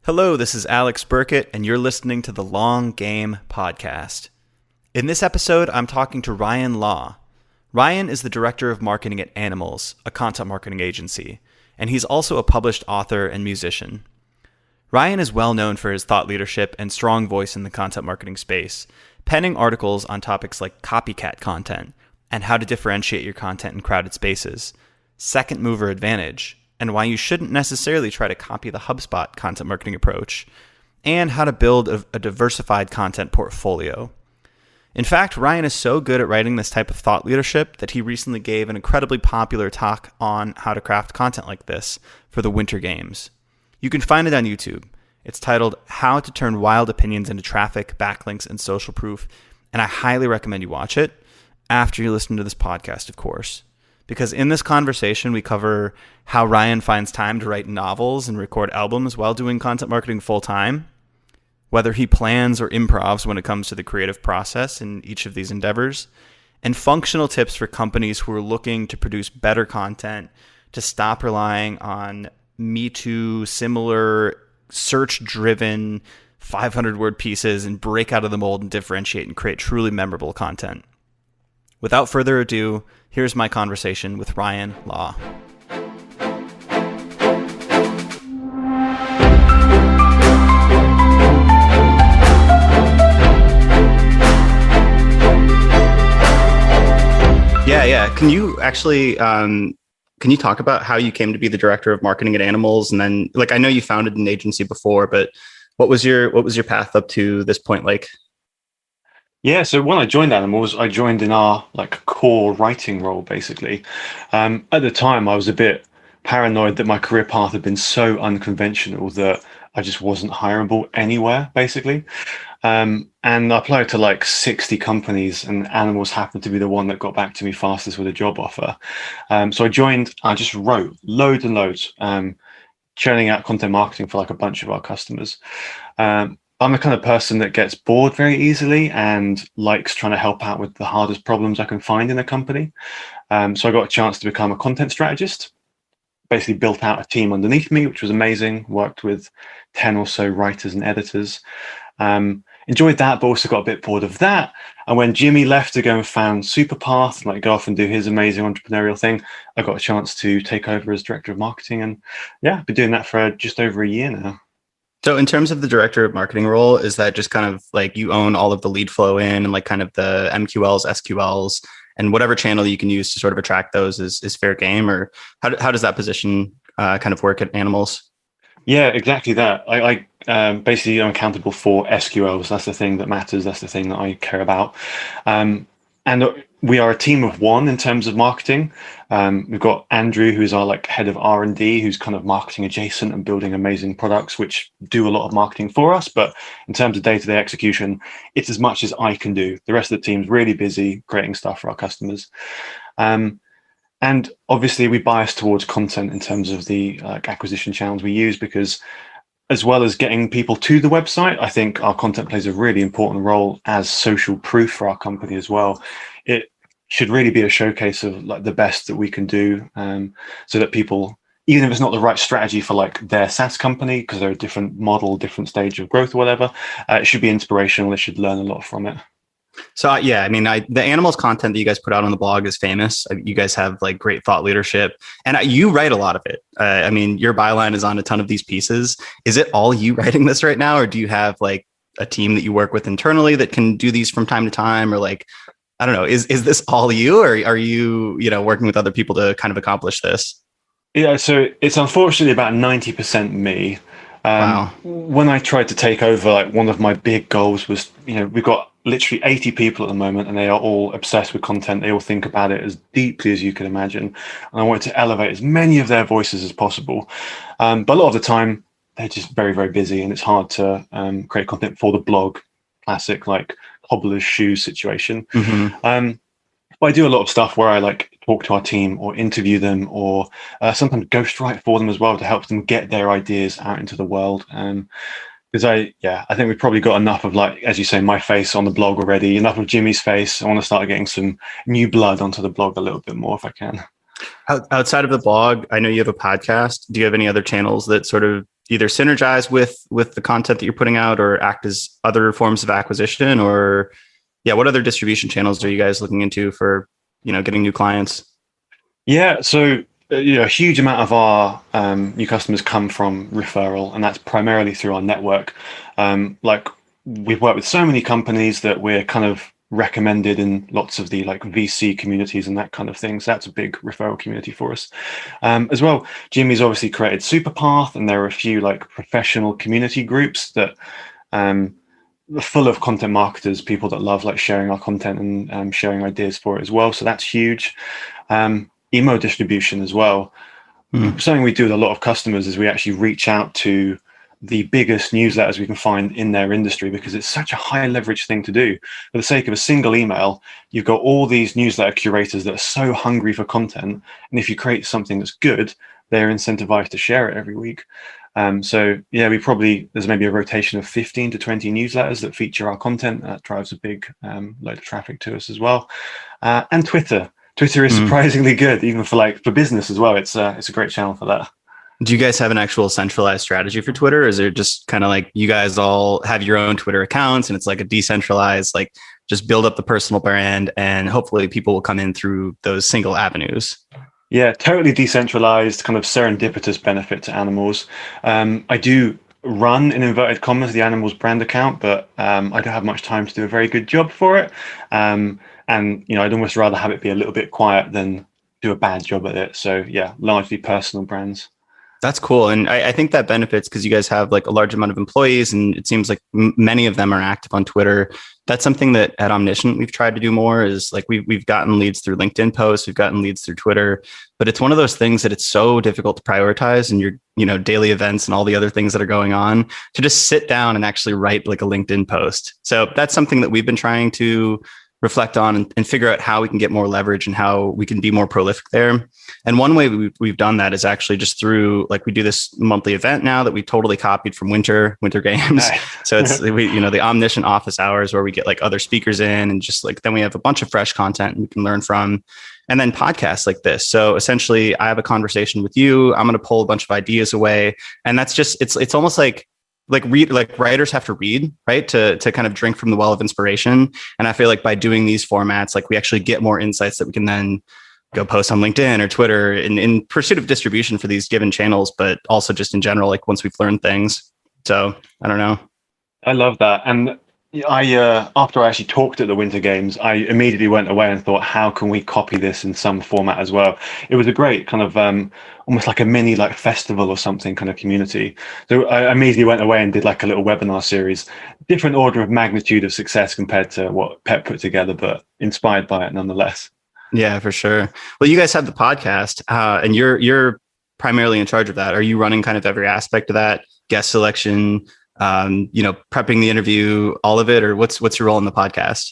Hello, this is Alex Burkett, and you're listening to the Long Game Podcast. In this episode, I'm talking to Ryan Law. Ryan is the director of marketing at Animals, a content marketing agency, and he's also a published author and musician. Ryan is well known for his thought leadership and strong voice in the content marketing space, penning articles on topics like copycat content and how to differentiate your content in crowded spaces, second mover advantage, and why you shouldn't necessarily try to copy the HubSpot content marketing approach, and how to build a diversified content portfolio. In fact, Ryan is so good at writing this type of thought leadership that he recently gave an incredibly popular talk on how to craft content like this for the Winter Games. You can find it on YouTube. It's titled How to Turn Wild Opinions into Traffic, Backlinks, and Social Proof, and I highly recommend you watch it after you listen to this podcast, of course. Because in this conversation, we cover how Ryan finds time to write novels and record albums while doing content marketing full-time, whether he plans or improvs when it comes to the creative process in each of these endeavors, and functional tips for companies who are looking to produce better content to stop relying on Me Too, similar search-driven 500-word pieces and break out of the mold and differentiate and create truly memorable content. Without further ado, here's my conversation with Ryan Law. Yeah. Can you actually, can you talk about how you came to be the director of marketing at Animals? And then, I know you founded an agency before, but what was your path up to this point like? Yeah, so when I joined Animals, I joined in our core writing role, basically. At the time, I was a bit paranoid that my career path had been so unconventional that I just wasn't hireable anywhere, basically. And I applied to 60 companies, and Animals happened to be the one that got back to me fastest with a job offer. So I joined, I just wrote loads and loads, churning out content marketing for a bunch of our customers. I'm the kind of person that gets bored very easily and likes trying to help out with the hardest problems I can find in a company. So I got a chance to become a content strategist, basically built out a team underneath me, which was amazing, worked with 10 or so writers and editors. Enjoyed that, but also got a bit bored of that. And when Jimmy left to go and found Superpath, go off and do his amazing entrepreneurial thing, I got a chance to take over as director of marketing. And yeah, I've been doing that for just over a year now. So in terms of the director of marketing role, is that just kind of you own all of the lead flow in and kind of the MQLs, SQLs, and whatever channel you can use to sort of attract those is fair game? Or how does that position kind of work at Animals? Yeah, exactly that. I basically am accountable for SQLs. That's the thing that matters. That's the thing that I care about. And we are a team of one in terms of marketing. We've got Andrew, who's our head of R&D, who's kind of marketing adjacent and building amazing products, which do a lot of marketing for us. But in terms of day-to-day execution, it's as much as I can do. The rest of the team's really busy creating stuff for our customers. And obviously we bias towards content in terms of the acquisition channels we use, because as well as getting people to the website, I think our content plays a really important role as social proof for our company as well. It should really be a showcase of the best that we can do, so that people, even if it's not the right strategy for their SaaS company, because they're a different model, different stage of growth or whatever, it should be inspirational. They should learn a lot from it. So yeah, the Animals content that you guys put out on the blog is famous. You guys have great thought leadership, and you write a lot of it. Your byline is on a ton of these pieces. Is it all you writing this right now, or do you have a team that you work with internally that can do these from time to time, or I don't know, is this all you, or are you working with other people to kind of accomplish this? Yeah, so it's unfortunately about 90% me. Wow. When I tried to take over, one of my big goals was, we've got literally 80 people at the moment, and they are all obsessed with content. They all think about it as deeply as you can imagine. And I wanted to elevate as many of their voices as possible. But a lot of the time, they're just very, very busy, and it's hard to create content for the blog. Classic, cobbler's shoes situation. Mm-hmm. But I do a lot of stuff where I talk to our team or interview them, or sometimes ghostwrite for them as well to help them get their ideas out into the world. Because I think we've probably got enough of as you say, my face on the blog already, enough of Jimmy's face. I want to start getting some new blood onto the blog a little bit more if I can. Outside of the blog, I know you have a podcast. Do you have any other channels that sort of either synergize with the content that you're putting out or act as other forms of acquisition? Or yeah, what other distribution channels are you guys looking into for, getting new clients? Yeah, so a huge amount of our new customers come from referral, and that's primarily through our network. Like we've worked with so many companies that we're kind of recommended in lots of the like VC communities and that kind of thing. So that's a big referral community for us. As well, Jimmy's obviously created Superpath, and there are a few like professional community groups that are full of content marketers, people that love like sharing our content and sharing ideas for it as well. So that's huge. Emo distribution as well. Something we do with a lot of customers is we actually reach out to the biggest newsletters we can find in their industry, because it's such a high leverage thing to do. For the sake of a single email, you've got all these newsletter curators that are so hungry for content. And if you create something that's good, they're incentivized to share it every week. So yeah, there's maybe a rotation of 15 to 20 newsletters that feature our content. That drives a big load of traffic to us as well. And Twitter. Twitter is surprisingly good, even for business as well. It's a great channel for that. Do you guys have an actual centralized strategy for Twitter? Or is it just kind of like you guys all have your own Twitter accounts and it's like a decentralized, like just build up the personal brand and hopefully people will come in through those single avenues? Yeah, totally decentralized, kind of serendipitous benefit to animals. I do run, in inverted commas, the animals brand account, but I don't have much time to do a very good job for it. And I'd almost rather have it be a little bit quiet than do a bad job at it. So yeah, largely personal brands. That's cool. And I think that benefits because you guys have like a large amount of employees and it seems like many of them are active on Twitter. That's something that at Omniscient we've tried to do more is like we've gotten leads through LinkedIn posts, we've gotten leads through Twitter, but it's one of those things that it's so difficult to prioritize in your daily events and all the other things that are going on to just sit down and actually write like a LinkedIn post. So that's something that we've been trying to reflect on and figure out how we can get more leverage and how we can be more prolific there. And one way we've done that is actually just through like we do this monthly event now that we totally copied from Winter Games. Nice. So it's the Omniscient office hours where we get like other speakers in and just like then we have a bunch of fresh content we can learn from. And then podcasts like this. So essentially I have a conversation with you. I'm going to pull a bunch of ideas away. And that's just it's almost like writers have to read, right? To kind of drink from the well of inspiration. And I feel like by doing these formats, like we actually get more insights that we can then go post on LinkedIn or Twitter in pursuit of distribution for these given channels, but also just in general, like once we've learned things. So I don't know. I love that. And after I actually talked at the Winter Games, I immediately went away and thought, how can we copy this in some format as well? It was a great kind of almost like a mini like festival or something kind of community. So I immediately went away and did like a little webinar series, different order of magnitude of success compared to what Pep put together, but inspired by it nonetheless. Yeah, for sure. Well, you guys have the podcast and you're primarily in charge of that. Are you running kind of every aspect of that, guest selection, prepping the interview, all of it, or what's your role in the podcast?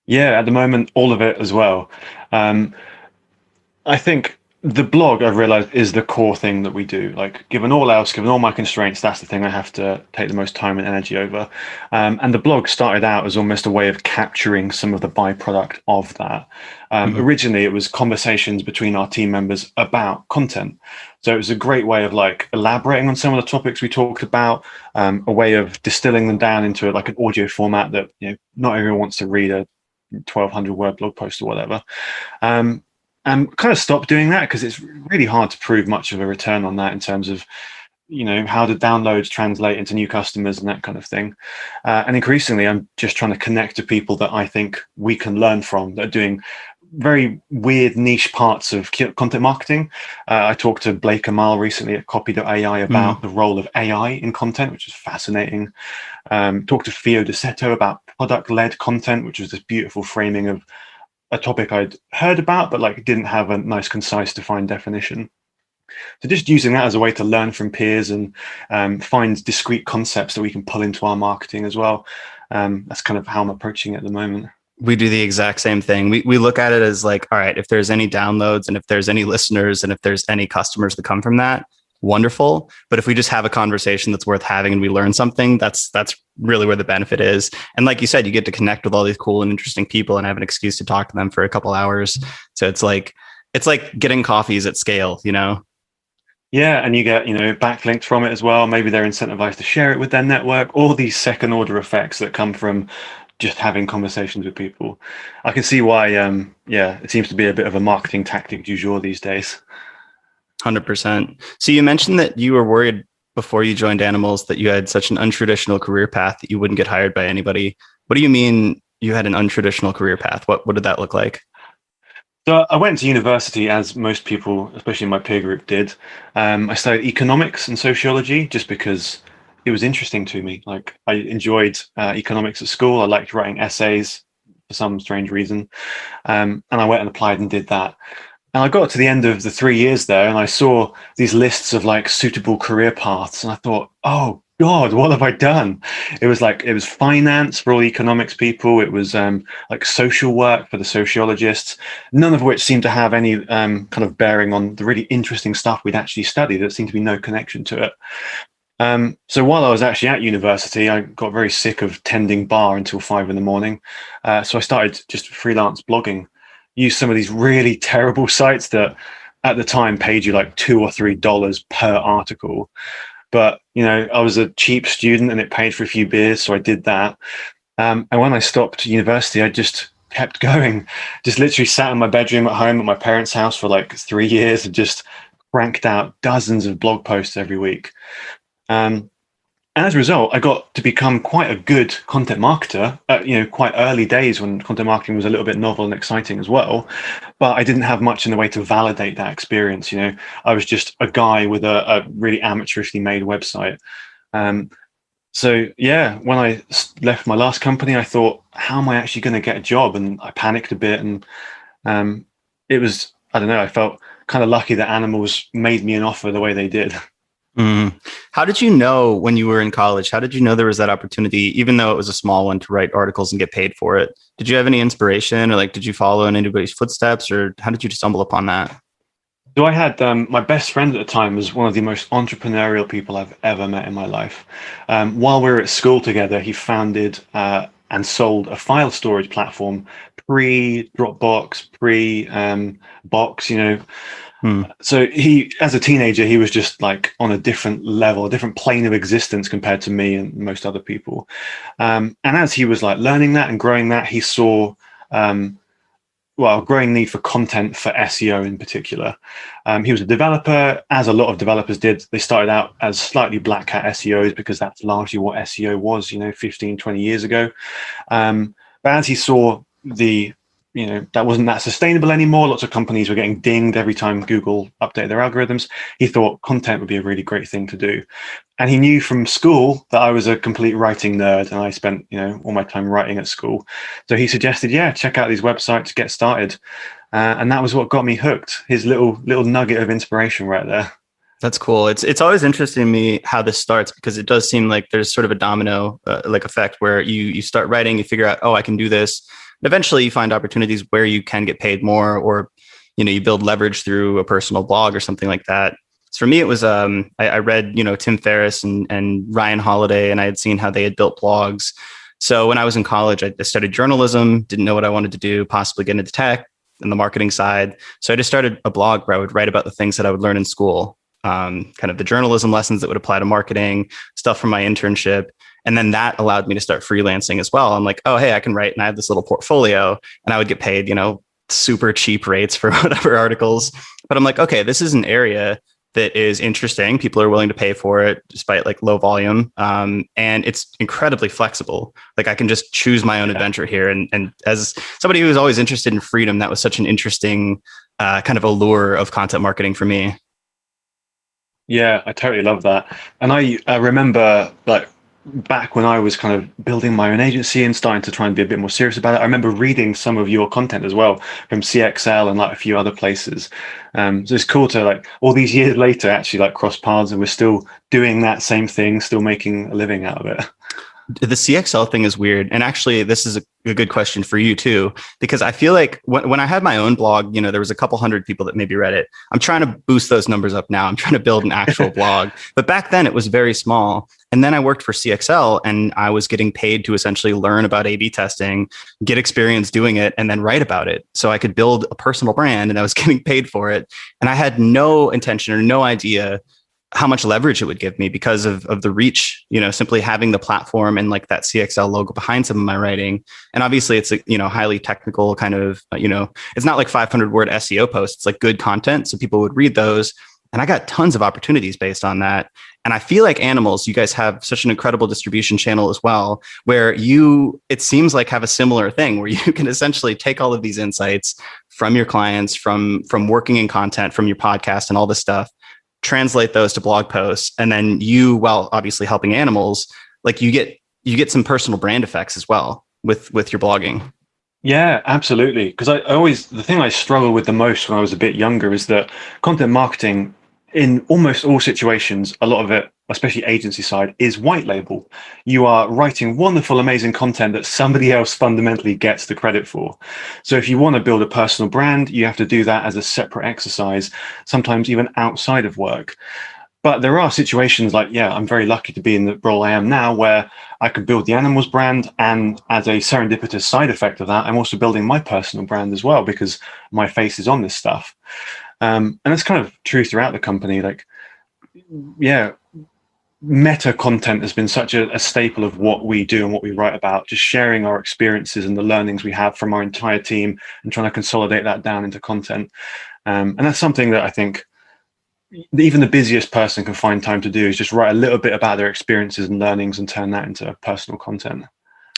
Yeah, at the moment, all of it as well. I think the blog, I've realized, is the core thing that we do. Like, given all my constraints, that's the thing I have to take the most time and energy over. And the blog started out as almost a way of capturing some of the byproduct of that. Originally, it was conversations between our team members about content. So it was a great way of like elaborating on some of the topics we talked about, a way of distilling them down into like an audio format that not everyone wants to read a 1,200 word blog post or whatever. And kind of stopped doing that because it's really hard to prove much of a return on that in terms of, how the downloads translate into new customers and that kind of thing. And increasingly, I'm just trying to connect to people that I think we can learn from that are doing very weird niche parts of content marketing. I talked to Blake Amal recently at Copy.ai about the role of AI in content, which is fascinating. Talked to Fio Deseto about product-led content, which was this beautiful framing of a topic I'd heard about, but like didn't have a nice, concise, defined definition. So just using that as a way to learn from peers and find discrete concepts that we can pull into our marketing as well. That's kind of how I'm approaching it at the moment. We do the exact same thing. We look at it as like, all right, if there's any downloads and if there's any listeners and if there's any customers that come from that, wonderful. But if we just have a conversation that's worth having and we learn something, that's really where the benefit is. And like you said, you get to connect with all these cool and interesting people and have an excuse to talk to them for a couple hours. So it's like getting coffees at scale, Yeah, and you get, backlinks from it as well. Maybe they're incentivized to share it with their network. All these second order effects that come from just having conversations with people. I can see why, yeah, it seems to be a bit of a marketing tactic du jour these days. 100%. So you mentioned that you were worried before you joined Animals that you had such an untraditional career path that you wouldn't get hired by anybody. What do you mean you had an untraditional career path? What did that look like? So I went to university, as most people, especially in my peer group, did. I studied economics and sociology just because it was interesting to me. Like I enjoyed economics at school. I liked writing essays for some strange reason, and I went and applied and did that. And I got to the end of the 3 years there, and I saw these lists of like suitable career paths, and I thought, oh God, what have I done? It was finance for all economics people. It was like social work for the sociologists. None of which seemed to have any kind of bearing on the really interesting stuff we'd actually studied. There seemed to be no connection to it. So while I was actually at university, I got very sick of tending bar until 5 in the morning. So I started just freelance blogging. Used some of these really terrible sites that at the time paid you like $2 or $3 per article. But, I was a cheap student and it paid for a few beers. So I did that. And when I stopped university, I just kept going, just literally sat in my bedroom at home at my parents' house for like 3 years and just cranked out dozens of blog posts every week. And as a result, I got to become quite a good content marketer at, quite early days when content marketing was a little bit novel and exciting as well. But I didn't have much in the way to validate that experience. I was just a guy with a really amateurishly made website. So yeah, when I left my last company, I thought, how am I actually going to get a job? And I panicked a bit, and it was, I don't know, I felt kind of lucky that Animals made me an offer the way they did. Mm. How did you know when you were in college? How did you know there was that opportunity, even though it was a small one, to write articles and get paid for it? Did you have any inspiration, or like, did you follow in anybody's footsteps, or how did you stumble upon that? So I had my best friend at the time was one of the most entrepreneurial people I've ever met in my life. While we were at school together, he founded and sold a file storage platform pre Dropbox, pre Box, So he, as a teenager, he was just like on a different level, a different plane of existence compared to me and most other people. And as he was like learning that and growing that, he saw, a growing need for content for SEO in particular. He was a developer, as a lot of developers did. They started out as slightly black hat SEOs because that's largely what SEO was, 15, 20 years ago. But as he saw that wasn't that sustainable anymore. Lots of companies were getting dinged every time Google updated their algorithms. He thought content would be a really great thing to do. And he knew from school that I was a complete writing nerd and I spent, all my time writing at school. So he suggested, check out these websites, get started. And that was what got me hooked. His little nugget of inspiration right there. That's cool. It's always interesting to me how this starts, because it does seem like there's sort of a domino like effect where you start writing, you figure out, oh, I can do this. Eventually you find opportunities where you can get paid more, or, you build leverage through a personal blog or something like that. So for me, it was, I read, Tim Ferriss and Ryan Holiday, and I had seen how they had built blogs. So when I was in college, I studied journalism, didn't know what I wanted to do, possibly get into tech and the marketing side. So I just started a blog where I would write about the things that I would learn in school, kind of the journalism lessons that would apply to marketing, stuff from my internship. And then that allowed me to start freelancing as well. I'm like, oh, hey, I can write. And I have this little portfolio, and I would get paid, super cheap rates for whatever articles. But I'm like, okay, this is an area that is interesting. People are willing to pay for it despite like low volume. And it's incredibly flexible. Like I can just choose my own adventure here. And as somebody who was always interested in freedom, that was such an interesting kind of allure of content marketing for me. Yeah, I totally love that. And I remember like back when I was kind of building my own agency and starting to try and be a bit more serious about it, I remember reading some of your content as well from CXL and like a few other places. So it's cool to like all these years later actually like cross paths and we're still doing that same thing, still making a living out of it. The CXL thing is weird. And actually, this is a good question for you too, because I feel like when I had my own blog, there was a couple hundred people that maybe read it. I'm trying to boost those numbers up now. I'm trying to build an actual blog. But back then it was very small. And then I worked for CXL and I was getting paid to essentially learn about A/B testing, get experience doing it, and then write about it. So I could build a personal brand and I was getting paid for it. And I had no intention or no idea how much leverage it would give me because of the reach, simply having the platform and like that CXL logo behind some of my writing. And obviously it's a, highly technical kind of, it's not like 500 word SEO posts, it's like good content. So people would read those. And I got tons of opportunities based on that. And I feel like Animals, you guys have such an incredible distribution channel as well, where it seems like have a similar thing where you can essentially take all of these insights from your clients, from working in content, from your podcast and all this stuff, translate those to blog posts, and then while obviously helping Animals, like you get some personal brand effects as well with your blogging. Yeah, absolutely. Because the thing I struggled with the most when I was a bit younger is that content marketing, in almost all situations, a lot of it, especially agency side, is white label. You are writing wonderful, amazing content that somebody else fundamentally gets the credit for. So if you want to build a personal brand, you have to do that as a separate exercise, sometimes even outside of work. But there are situations like, I'm very lucky to be in the role I am now, where I could build the Animals brand, and as a serendipitous side effect of that, I'm also building my personal brand as well, because my face is on this stuff. And it's kind of true throughout the company. Like, meta content has been such a staple of what we do and what we write about, just sharing our experiences and the learnings we have from our entire team and trying to consolidate that down into content. And that's something that I think even the busiest person can find time to do, is just write a little bit about their experiences and learnings and turn that into personal content.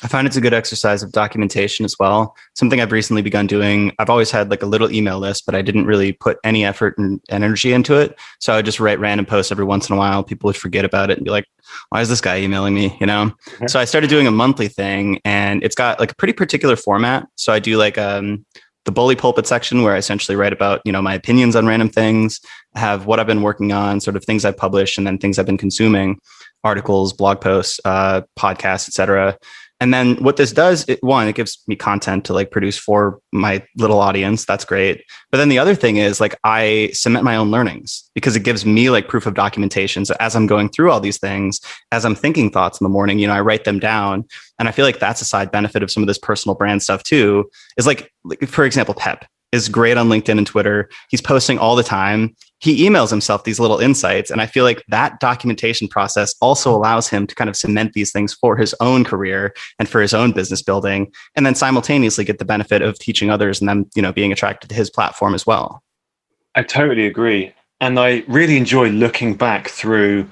I find it's a good exercise of documentation as well. Something I've recently begun doing. I've always had like a little email list, but I didn't really put any effort and energy into it. So I would just write random posts every once in a while. People would forget about it and be like, why is this guy emailing me? Mm-hmm. So I started doing a monthly thing, and it's got like a pretty particular format. So I do like the bully pulpit section, where I essentially write about, my opinions on random things. I have what I've been working on, sort of things I've published, and then things I've been consuming, articles, blog posts, podcasts, etc. And then what this does, it gives me content to like produce for my little audience. That's great. But then the other thing is like I cement my own learnings, because it gives me like proof of documentation. So as I'm going through all these things, as I'm thinking thoughts in the morning, I write them down. And I feel like that's a side benefit of some of this personal brand stuff too, is like for example, Pep is great on LinkedIn and Twitter. He's posting all the time. He emails himself these little insights. And I feel like that documentation process also allows him to kind of cement these things for his own career and for his own business building, and then simultaneously get the benefit of teaching others and them, being attracted to his platform as well. I totally agree. And I really enjoy looking back through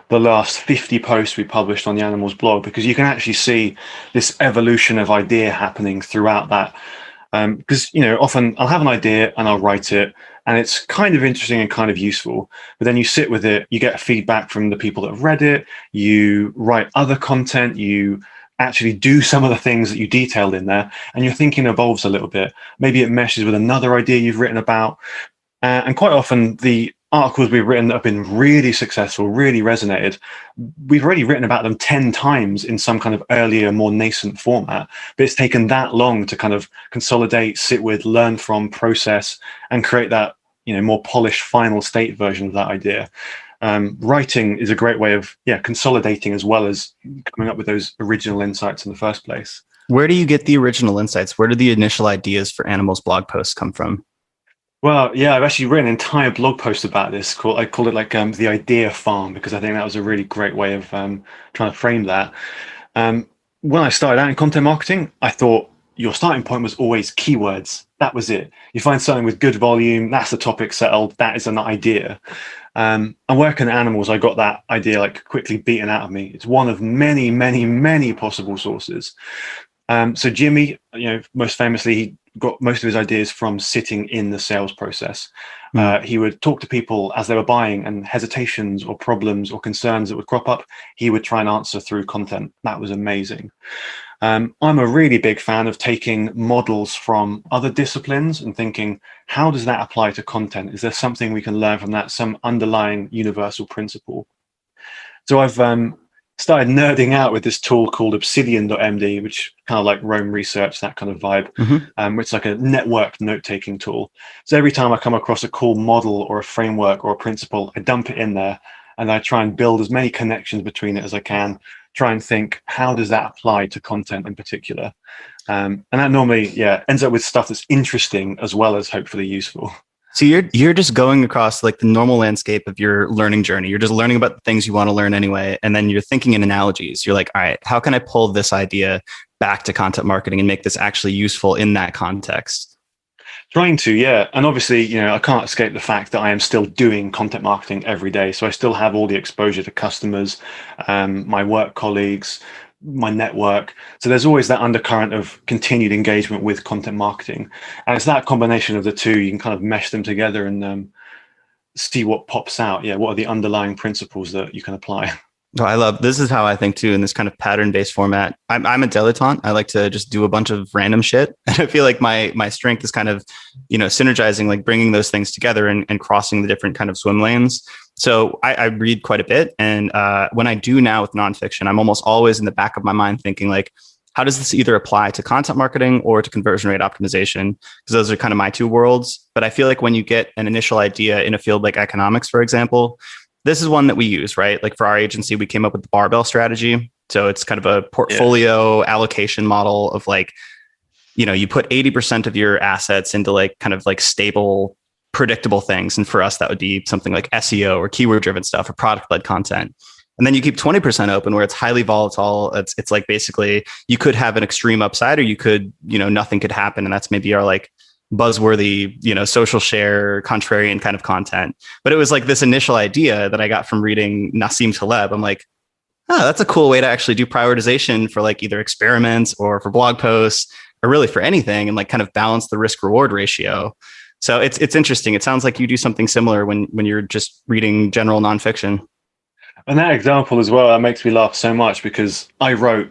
the last 50 posts we published on the Animals blog, because you can actually see this evolution of idea happening throughout that. Because, often I'll have an idea and I'll write it, and it's kind of interesting and kind of useful. But then you sit with it, you get feedback from the people that have read it, you write other content, you actually do some of the things that you detailed in there, and your thinking evolves a little bit. Maybe it meshes with another idea you've written about. And quite often the articles we've written that have been really successful, really resonated, we've already written about them 10 times in some kind of earlier, more nascent format. But it's taken that long to kind of consolidate, sit with, learn from, process, and create that, more polished final state version of that idea. Writing is a great way of, consolidating as well as coming up with those original insights in the first place. Where do you get the original insights? Where do the initial ideas for Animals blog posts come from? Well, I've actually written an entire blog post about this. I call it like the idea farm, because I think that was a really great way of trying to frame that. When I started out in content marketing, I thought your starting point was always keywords. That was it. You find something with good volume, that's the topic settled, that is an idea. And working at Animals, I got that idea like quickly beaten out of me. It's one of many, many, many possible sources. So Jimmy, most famously, he got most of his ideas from sitting in the sales process. He would talk to people as they were buying, and hesitations or problems or concerns that would crop up, he would try and answer through content. That was amazing. I'm a really big fan of taking models from other disciplines and thinking, how does that apply to content? Is there something we can learn from that, some underlying universal principle? So I've started nerding out with this tool called Obsidian.md, which kind of like Roam Research, that kind of vibe. It's like a networked note-taking tool. So every time I come across a cool model or a framework or a principle, I dump it in there and I try and build as many connections between it as I can. Try and think, how does that apply to content in particular? And that normally, ends up with stuff that's interesting as well as hopefully useful. So you're just going across like the normal landscape of your learning journey. You're just learning about the things you want to learn anyway. And then you're thinking in analogies. You're like, all right, how can I pull this idea back to content marketing and make this actually useful in that context? Trying to, yeah. And obviously, I can't escape the fact that I am still doing content marketing every day. So I still have all the exposure to customers, my work colleagues, my network. So there's always that undercurrent of continued engagement with content marketing. And it's that combination of the two, you can kind of mesh them together and see what pops out. Yeah, what are the underlying principles that you can apply? Oh, I love this is how I think too in this kind of pattern based format. I'm a dilettante. I like to just do a bunch of random shit. And I feel like my strength is kind of, synergizing, like bringing those things together and crossing the different kind of swim lanes. So I read quite a bit. And when I do now with nonfiction, I'm almost always in the back of my mind thinking like, how does this either apply to content marketing or to conversion rate optimization? Because those are kind of my two worlds. But I feel like when you get an initial idea in a field like economics, for example, this is one that we use, right? Like for our agency, we came up with the barbell strategy. So it's kind of a portfolio allocation model of like, you put 80% of your assets into like kind of like stable, predictable things. And for us, that would be something like SEO or keyword driven stuff or product led content. And then you keep 20% open where it's highly volatile. It's like basically you could have an extreme upside or you could, nothing could happen. And that's maybe our like buzzworthy, social share, contrarian kind of content. But it was like this initial idea that I got from reading Nassim Taleb. I'm like, oh, that's a cool way to actually do prioritization for like either experiments or for blog posts or really for anything and like kind of balance the risk reward ratio. So it's interesting. It sounds like you do something similar when you're just reading general nonfiction. And that example as well, that makes me laugh so much because I wrote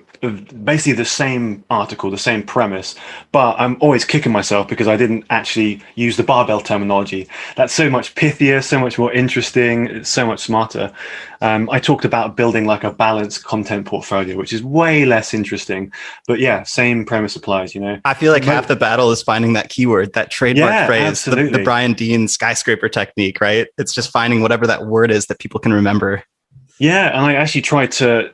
basically the same article, the same premise, but I'm always kicking myself because I didn't actually use the barbell terminology. That's so much pithier, so much more interesting, it's so much smarter. I talked about building like a balanced content portfolio, which is way less interesting. But yeah, same premise applies, I feel like half the battle is finding that keyword, that trademark phrase, the Brian Dean skyscraper technique, right? It's just finding whatever that word is that people can remember. Yeah, and I actually tried to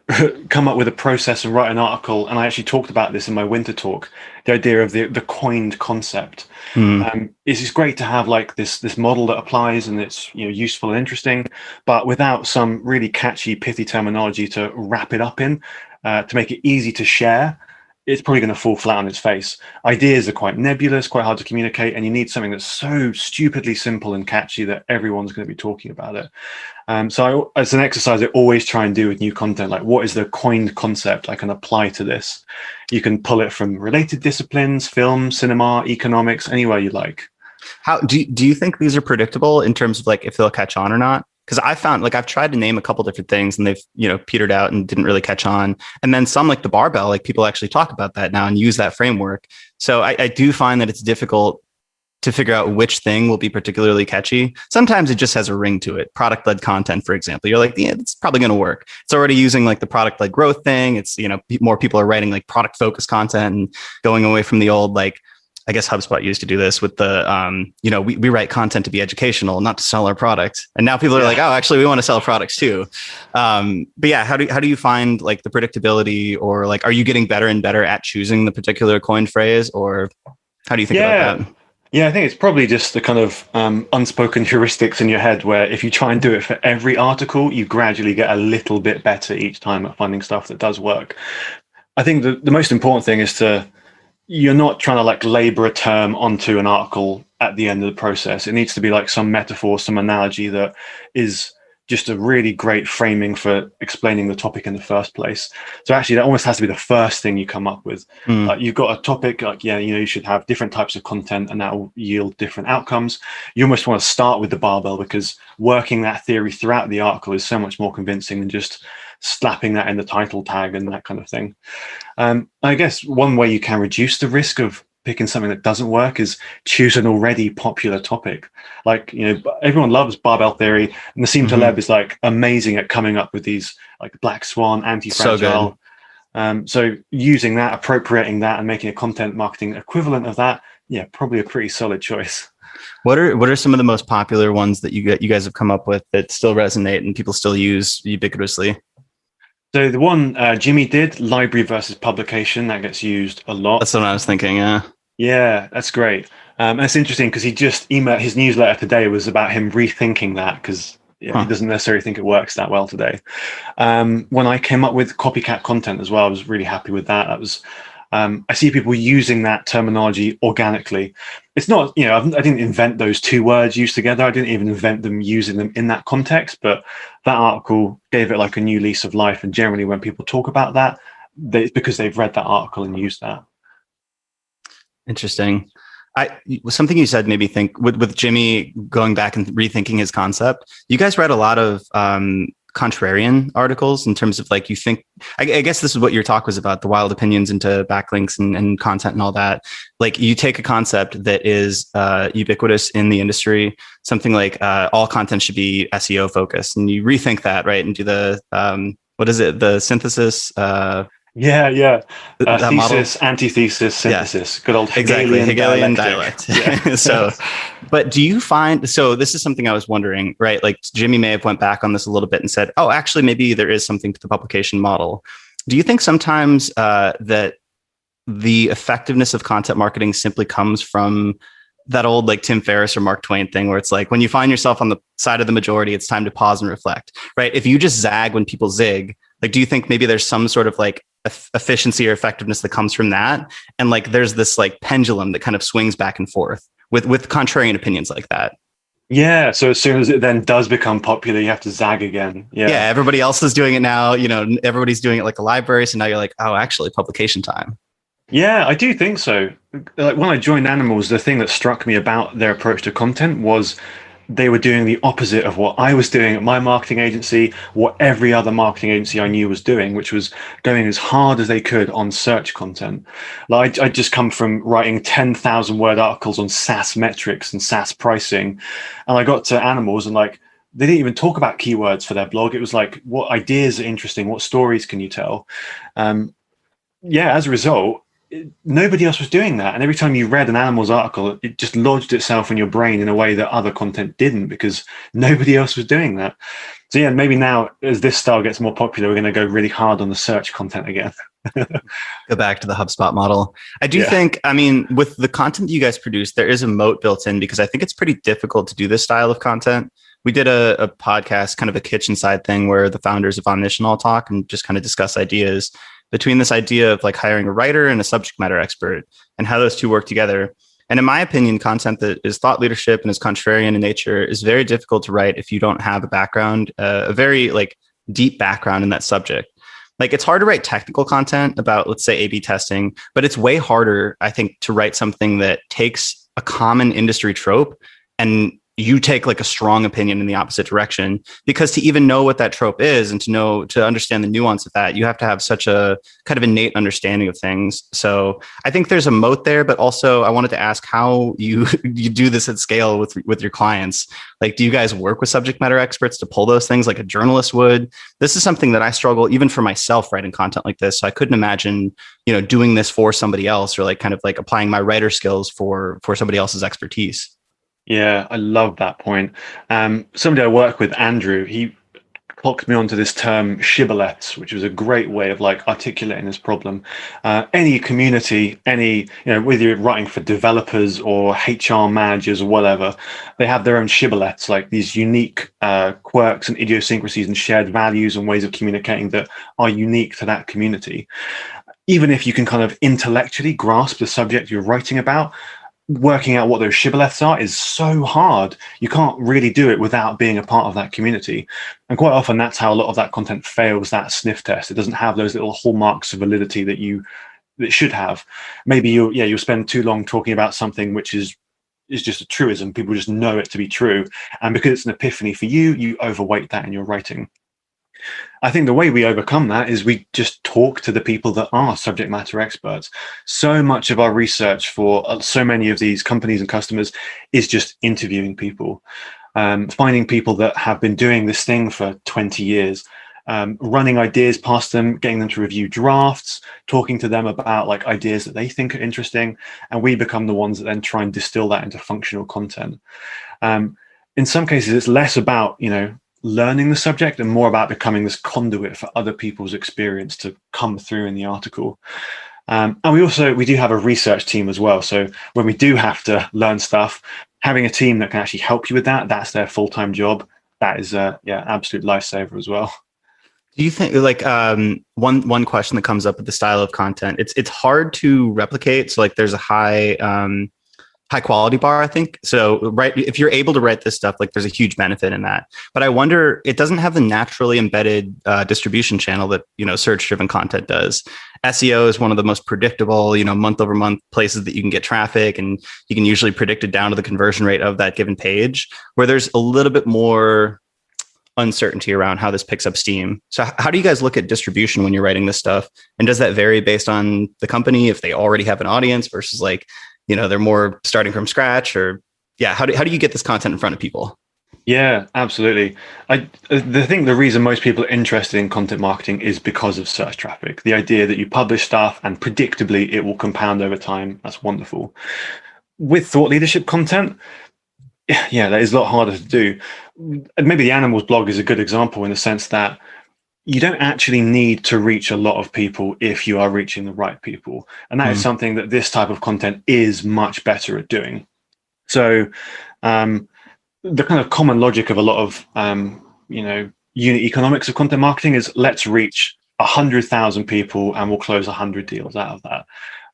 come up with a process and write an article, and I actually talked about this in my winter talk, the idea of the coined concept. It's great to have like this model that applies and it's useful and interesting, but without some really catchy, pithy terminology to wrap it up in, to make it easy to share. It's probably going to fall flat on its face. Ideas are quite nebulous, quite hard to communicate, and you need something that's so stupidly simple and catchy that everyone's going to be talking about it. So as an exercise, I always try and do with new content, like what is the coined concept I can apply to this? You can pull it from related disciplines, film, cinema, economics, anywhere you like. How do you think these are predictable in terms of like if they'll catch on or not? Because I found like I've tried to name a couple different things and they've petered out and didn't really catch on. And then some like the barbell, like people actually talk about that now and use that framework. So I do find that it's difficult to figure out which thing will be particularly catchy. Sometimes it just has a ring to it. Product-led content, for example, you're like, yeah, it's probably going to work. It's already using like the product-led growth thing. It's, more people are writing like product-focused content and going away from the old, like, I guess HubSpot used to do this with the, we write content to be educational, not to sell our product. And now people are like, oh, actually, we want to sell products too. But yeah, how do you find like the predictability, or like, are you getting better and better at choosing the particular coined phrase, or how do you think about that? Yeah, I think it's probably just the kind of unspoken heuristics in your head where if you try and do it for every article, you gradually get a little bit better each time at finding stuff that does work. I think the most important thing is you're not trying to like labor a term onto an article at the end of the process. It needs to be like some metaphor, some analogy that is just a really great framing for explaining the topic in the first place. So actually that almost has to be the first thing you come up with. You've got a topic, like, you should have different types of content and that will yield different outcomes. You almost want to start with the barbell because working that theory throughout the article is so much more convincing than just slapping that in the title tag and that kind of thing. I guess one way you can reduce the risk of picking something that doesn't work is choose an already popular topic. Like, everyone loves barbell theory, and Nassim Taleb is like amazing at coming up with these like black swan, anti-fragile. So using that, appropriating that, and making a content marketing equivalent of that, yeah, probably a pretty solid choice. What are some of the most popular ones that you guys have come up with that still resonate and people still use ubiquitously? So the one Jimmy did, library versus publication, that gets used a lot. That's what I was thinking. Yeah. Yeah, that's great. That's interesting because he just emailed his newsletter today was about him rethinking that because he doesn't necessarily think it works that well today. When I came up with copycat content as well, I was really happy with that. That was I see people using that terminology organically. It's not, I didn't invent those two words used together. I didn't even invent them using them in that context, but that article gave it like a new lease of life. And generally when people talk about that, it's because they've read that article and used that. Interesting. Something you said made me think with Jimmy going back and rethinking his concept. You guys read a lot of contrarian articles in terms of like, you think, I guess this is what your talk was about, the wild opinions into backlinks and content and all that. Like you take a concept that is ubiquitous in the industry, something like all content should be SEO focused, and you rethink that, right? And do the, what is it? The synthesis, thesis, model? antithesis, synthesis. Yeah. Good old Hegelian dialect. Yeah. So, but do you find, so this is something I was wondering, right? Like Jimmy may have went back on this a little bit and said, oh, actually, maybe there is something to the publication model. Do you think sometimes that the effectiveness of content marketing simply comes from that old like Tim Ferriss or Mark Twain thing where it's like, when you find yourself on the side of the majority, it's time to pause and reflect, right? If you just zag when people zig, like, do you think maybe there's some sort of like efficiency or effectiveness that comes from that? And like, there's this like pendulum that kind of swings back and forth with contrarian opinions like that. Yeah. So as soon as it then does become popular, you have to zag again. Yeah. Everybody else is doing it now. Everybody's doing it like a library. So now you're like, oh, actually publication time. Yeah, I do think so. Like when I joined Animals, the thing that struck me about their approach to content was they were doing the opposite of what I was doing at my marketing agency, what every other marketing agency I knew was doing, which was going as hard as they could on search content. Like I'd just come from writing 10,000 word articles on SaaS metrics and SaaS pricing. And I got to Animals and like, they didn't even talk about keywords for their blog. It was like, what ideas are interesting? What stories can you tell? As a result, nobody else was doing that. And every time you read an Animals article, it just lodged itself in your brain in a way that other content didn't because nobody else was doing that. So yeah, maybe now as this style gets more popular, we're going to go really hard on the search content again. Go back to the HubSpot model. I do think, I mean, with the content you guys produce, there is a moat built in because I think it's pretty difficult to do this style of content. We did a podcast, kind of a kitchen side thing where the founders of Omniscient all talk and just kind of discuss ideas between this idea of like hiring a writer and a subject matter expert and how those two work together. And in my opinion, content that is thought leadership and is contrarian in nature is very difficult to write if you don't have a background, a very like deep background in that subject. Like it's hard to write technical content about, let's say, A/B testing, but it's way harder, I think, to write something that takes a common industry trope and you take like a strong opinion in the opposite direction, because to even know what that trope is and to understand the nuance of that, you have to have such a kind of innate understanding of things. So I think there's a moat there, but also I wanted to ask how you do this at scale with your clients. Like, do you guys work with subject matter experts to pull those things like a journalist would? This is something that I struggle even for myself writing content like this. So I couldn't imagine, doing this for somebody else or like kind of like applying my writer skills for somebody else's expertise. Yeah, I love that point. Somebody I work with, Andrew, he clocked me onto this term shibboleths, which was a great way of like articulating this problem. Any community, whether you're writing for developers or HR managers or whatever, they have their own shibboleths, like these unique quirks and idiosyncrasies and shared values and ways of communicating that are unique to that community. Even if you can kind of intellectually grasp the subject you're writing about, working out what those shibboleths are is so hard. You can't really do it without being a part of that community. And quite often that's how a lot of that content fails that sniff test. It doesn't have those little hallmarks of validity that it should have. Maybe you'll spend too long talking about something which is just a truism. People just know it to be true. And because it's an epiphany for you, you overweight that in your writing. I think the way we overcome that is we just talk to the people that are subject matter experts. So much of our research for so many of these companies and customers is just interviewing people, finding people that have been doing this thing for 20 years, running ideas past them, getting them to review drafts, talking to them about like ideas that they think are interesting. And we become the ones that then try and distill that into functional content. In some cases, it's less about, learning the subject and more about becoming this conduit for other people's experience to come through in the article. And we do have a research team as well. So when we do have to learn stuff, having a team that can actually help you with that, that's their full-time job. That is absolute lifesaver as well. Do you think like one question that comes up with the style of content, it's hard to replicate. So like there's a high quality bar, I think. So, right, if you're able to write this stuff, like there's a huge benefit in that. But I wonder, it doesn't have the naturally embedded distribution channel that, search driven content does. SEO is one of the most predictable, month over month places that you can get traffic, and you can usually predict it down to the conversion rate of that given page, where there's a little bit more uncertainty around how this picks up steam. So how do you guys look at distribution when you're writing this stuff? And does that vary based on the company, if they already have an audience versus like, they're more starting from scratch? Or how do you get this content in front of people? Yeah, absolutely. I think the reason most people are interested in content marketing is because of search traffic. The idea that you publish stuff and predictably it will compound over time. That's wonderful. With thought leadership content, that is a lot harder to do. Maybe the animals blog is a good example in the sense that you don't actually need to reach a lot of people if you are reaching the right people. And that is something that this type of content is much better at doing. So the kind of common logic of a lot of, unit economics of content marketing is let's reach 100,000 people and we'll close 100 deals out of that.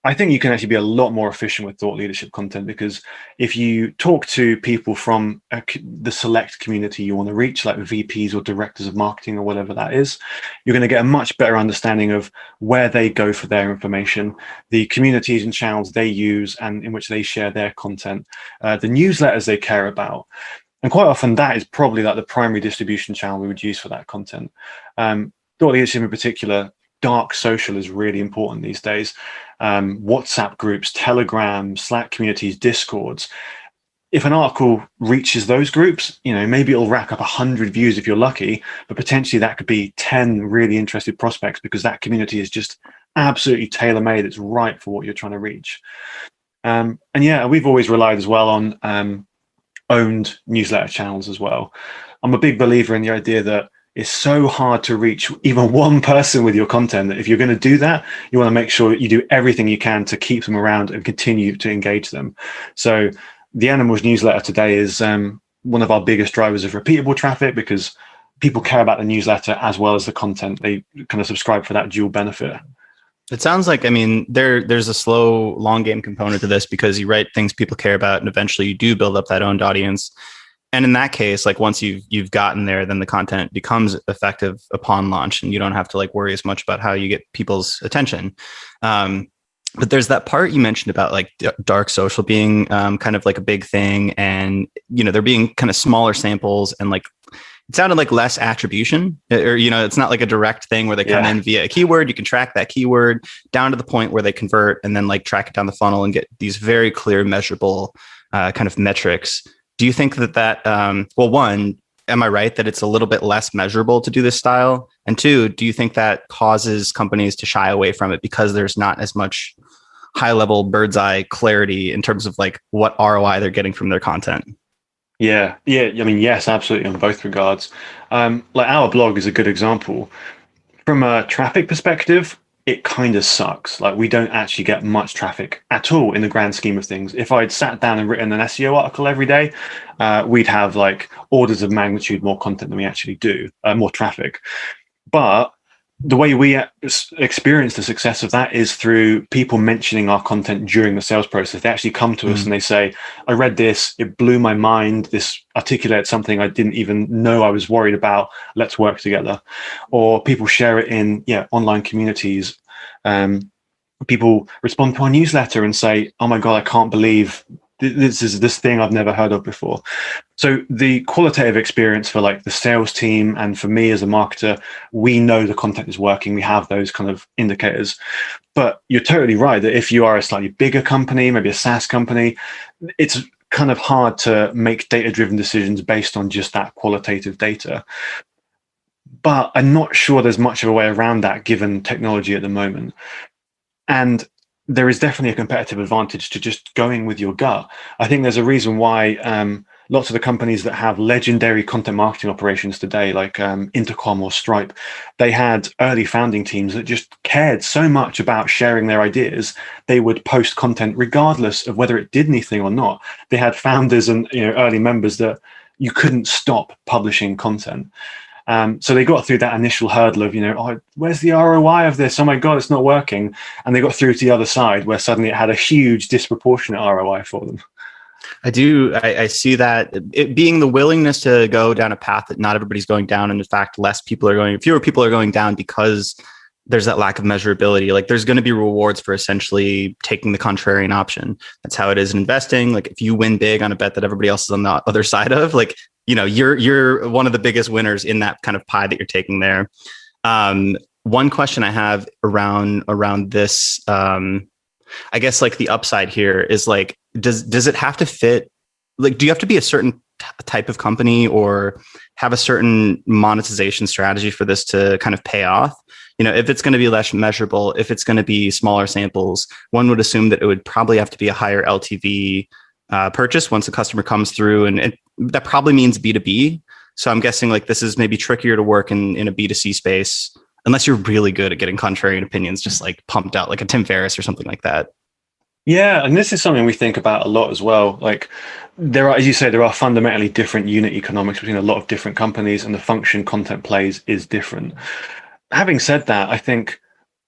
I think you can actually be a lot more efficient with thought leadership content, because if you talk to people from the select community you want to reach, like VPs or directors of marketing or whatever that is, you're going to get a much better understanding of where they go for their information, the communities and channels they use and in which they share their content, the newsletters they care about. And quite often that is probably like the primary distribution channel we would use for that content. Thought leadership in particular, dark social is really important these days. WhatsApp groups, Telegram, Slack communities, Discords. If an article reaches those groups, maybe it'll rack up 100 views if you're lucky, but potentially that could be 10 really interested prospects because that community is just absolutely tailor-made. It's right for what you're trying to reach. We've always relied as well on owned newsletter channels as well. I'm a big believer in the idea that it's so hard to reach even one person with your content that if you're going to do that, you want to make sure that you do everything you can to keep them around and continue to engage them. So the Animals newsletter today is one of our biggest drivers of repeatable traffic, because people care about the newsletter as well as the content. They kind of subscribe for that dual benefit. It sounds like, there's a slow, long game component to this, because you write things people care about and eventually you do build up that owned audience. And in that case, like once you've gotten there, then the content becomes effective upon launch, and you don't have to like worry as much about how you get people's attention. But there's that part you mentioned about like dark social being kind of like a big thing, and there being kind of smaller samples, and like it sounded like less attribution, or it's not like a direct thing where they come in via a keyword. You can track that keyword down to the point where they convert, and then like track it down the funnel and get these very clear, measurable kind of metrics. Do you think that one, am I right that it's a little bit less measurable to do this style? And two, do you think that causes companies to shy away from it because there's not as much high level bird's eye clarity in terms of like what ROI they're getting from their content? Yeah. Yes, absolutely, on both regards. Like our blog is a good example. From a traffic perspective, it kind of sucks. Like we don't actually get much traffic at all in the grand scheme of things. If I'd sat down and written an SEO article every day, we'd have like orders of magnitude more content than we actually do, more traffic. But the way we experience the success of that is through people mentioning our content during the sales process. They actually come to us and they say, I read this, it blew my mind. This articulates something I didn't even know I was worried about. Let's work together. Or people share it in online communities. People respond to our newsletter and say, oh my God, I can't believe This is this thing I've never heard of before. So the qualitative experience for like the sales team and for me as a marketer, we know the content is working. We have those kind of indicators. But you're totally right that if you are a slightly bigger company, maybe a SaaS company, it's kind of hard to make data-driven decisions based on just that qualitative data. But I'm not sure there's much of a way around that given technology at the moment. And there is definitely a competitive advantage to just going with your gut. I think there's a reason why lots of the companies that have legendary content marketing operations today, like Intercom or Stripe, they had early founding teams that just cared so much about sharing their ideas. They would post content regardless of whether it did anything or not. They had founders and early members that you couldn't stop publishing content. So they got through that initial hurdle of, oh, where's the ROI of this? Oh my God, it's not working. And they got through to the other side where suddenly it had a huge disproportionate ROI for them. I see that it being the willingness to go down a path that not everybody's going down. And in fact, fewer people are going down because there's that lack of measurability. Like there's going to be rewards for essentially taking the contrarian option. That's how it is in investing. Like if you win big on a bet that everybody else is on the other side of, like, you're one of the biggest winners in that kind of pie that you're taking there. One question I have around this, I guess like the upside here is like, does it have to fit? Like, do you have to be a certain type of company or have a certain monetization strategy for this to kind of pay off? If it's going to be less measurable, if it's going to be smaller samples, one would assume that it would probably have to be a higher LTV purchase once a customer comes through, and that probably means B2B. So I'm guessing like this is maybe trickier to work in a B2C space unless you're really good at getting contrarian opinions just like pumped out like a Tim Ferriss or something like that. Yeah, and this is something we think about a lot as well. Like there are, as you say, there are fundamentally different unit economics between a lot of different companies, and the function content plays is different. Having said that, I think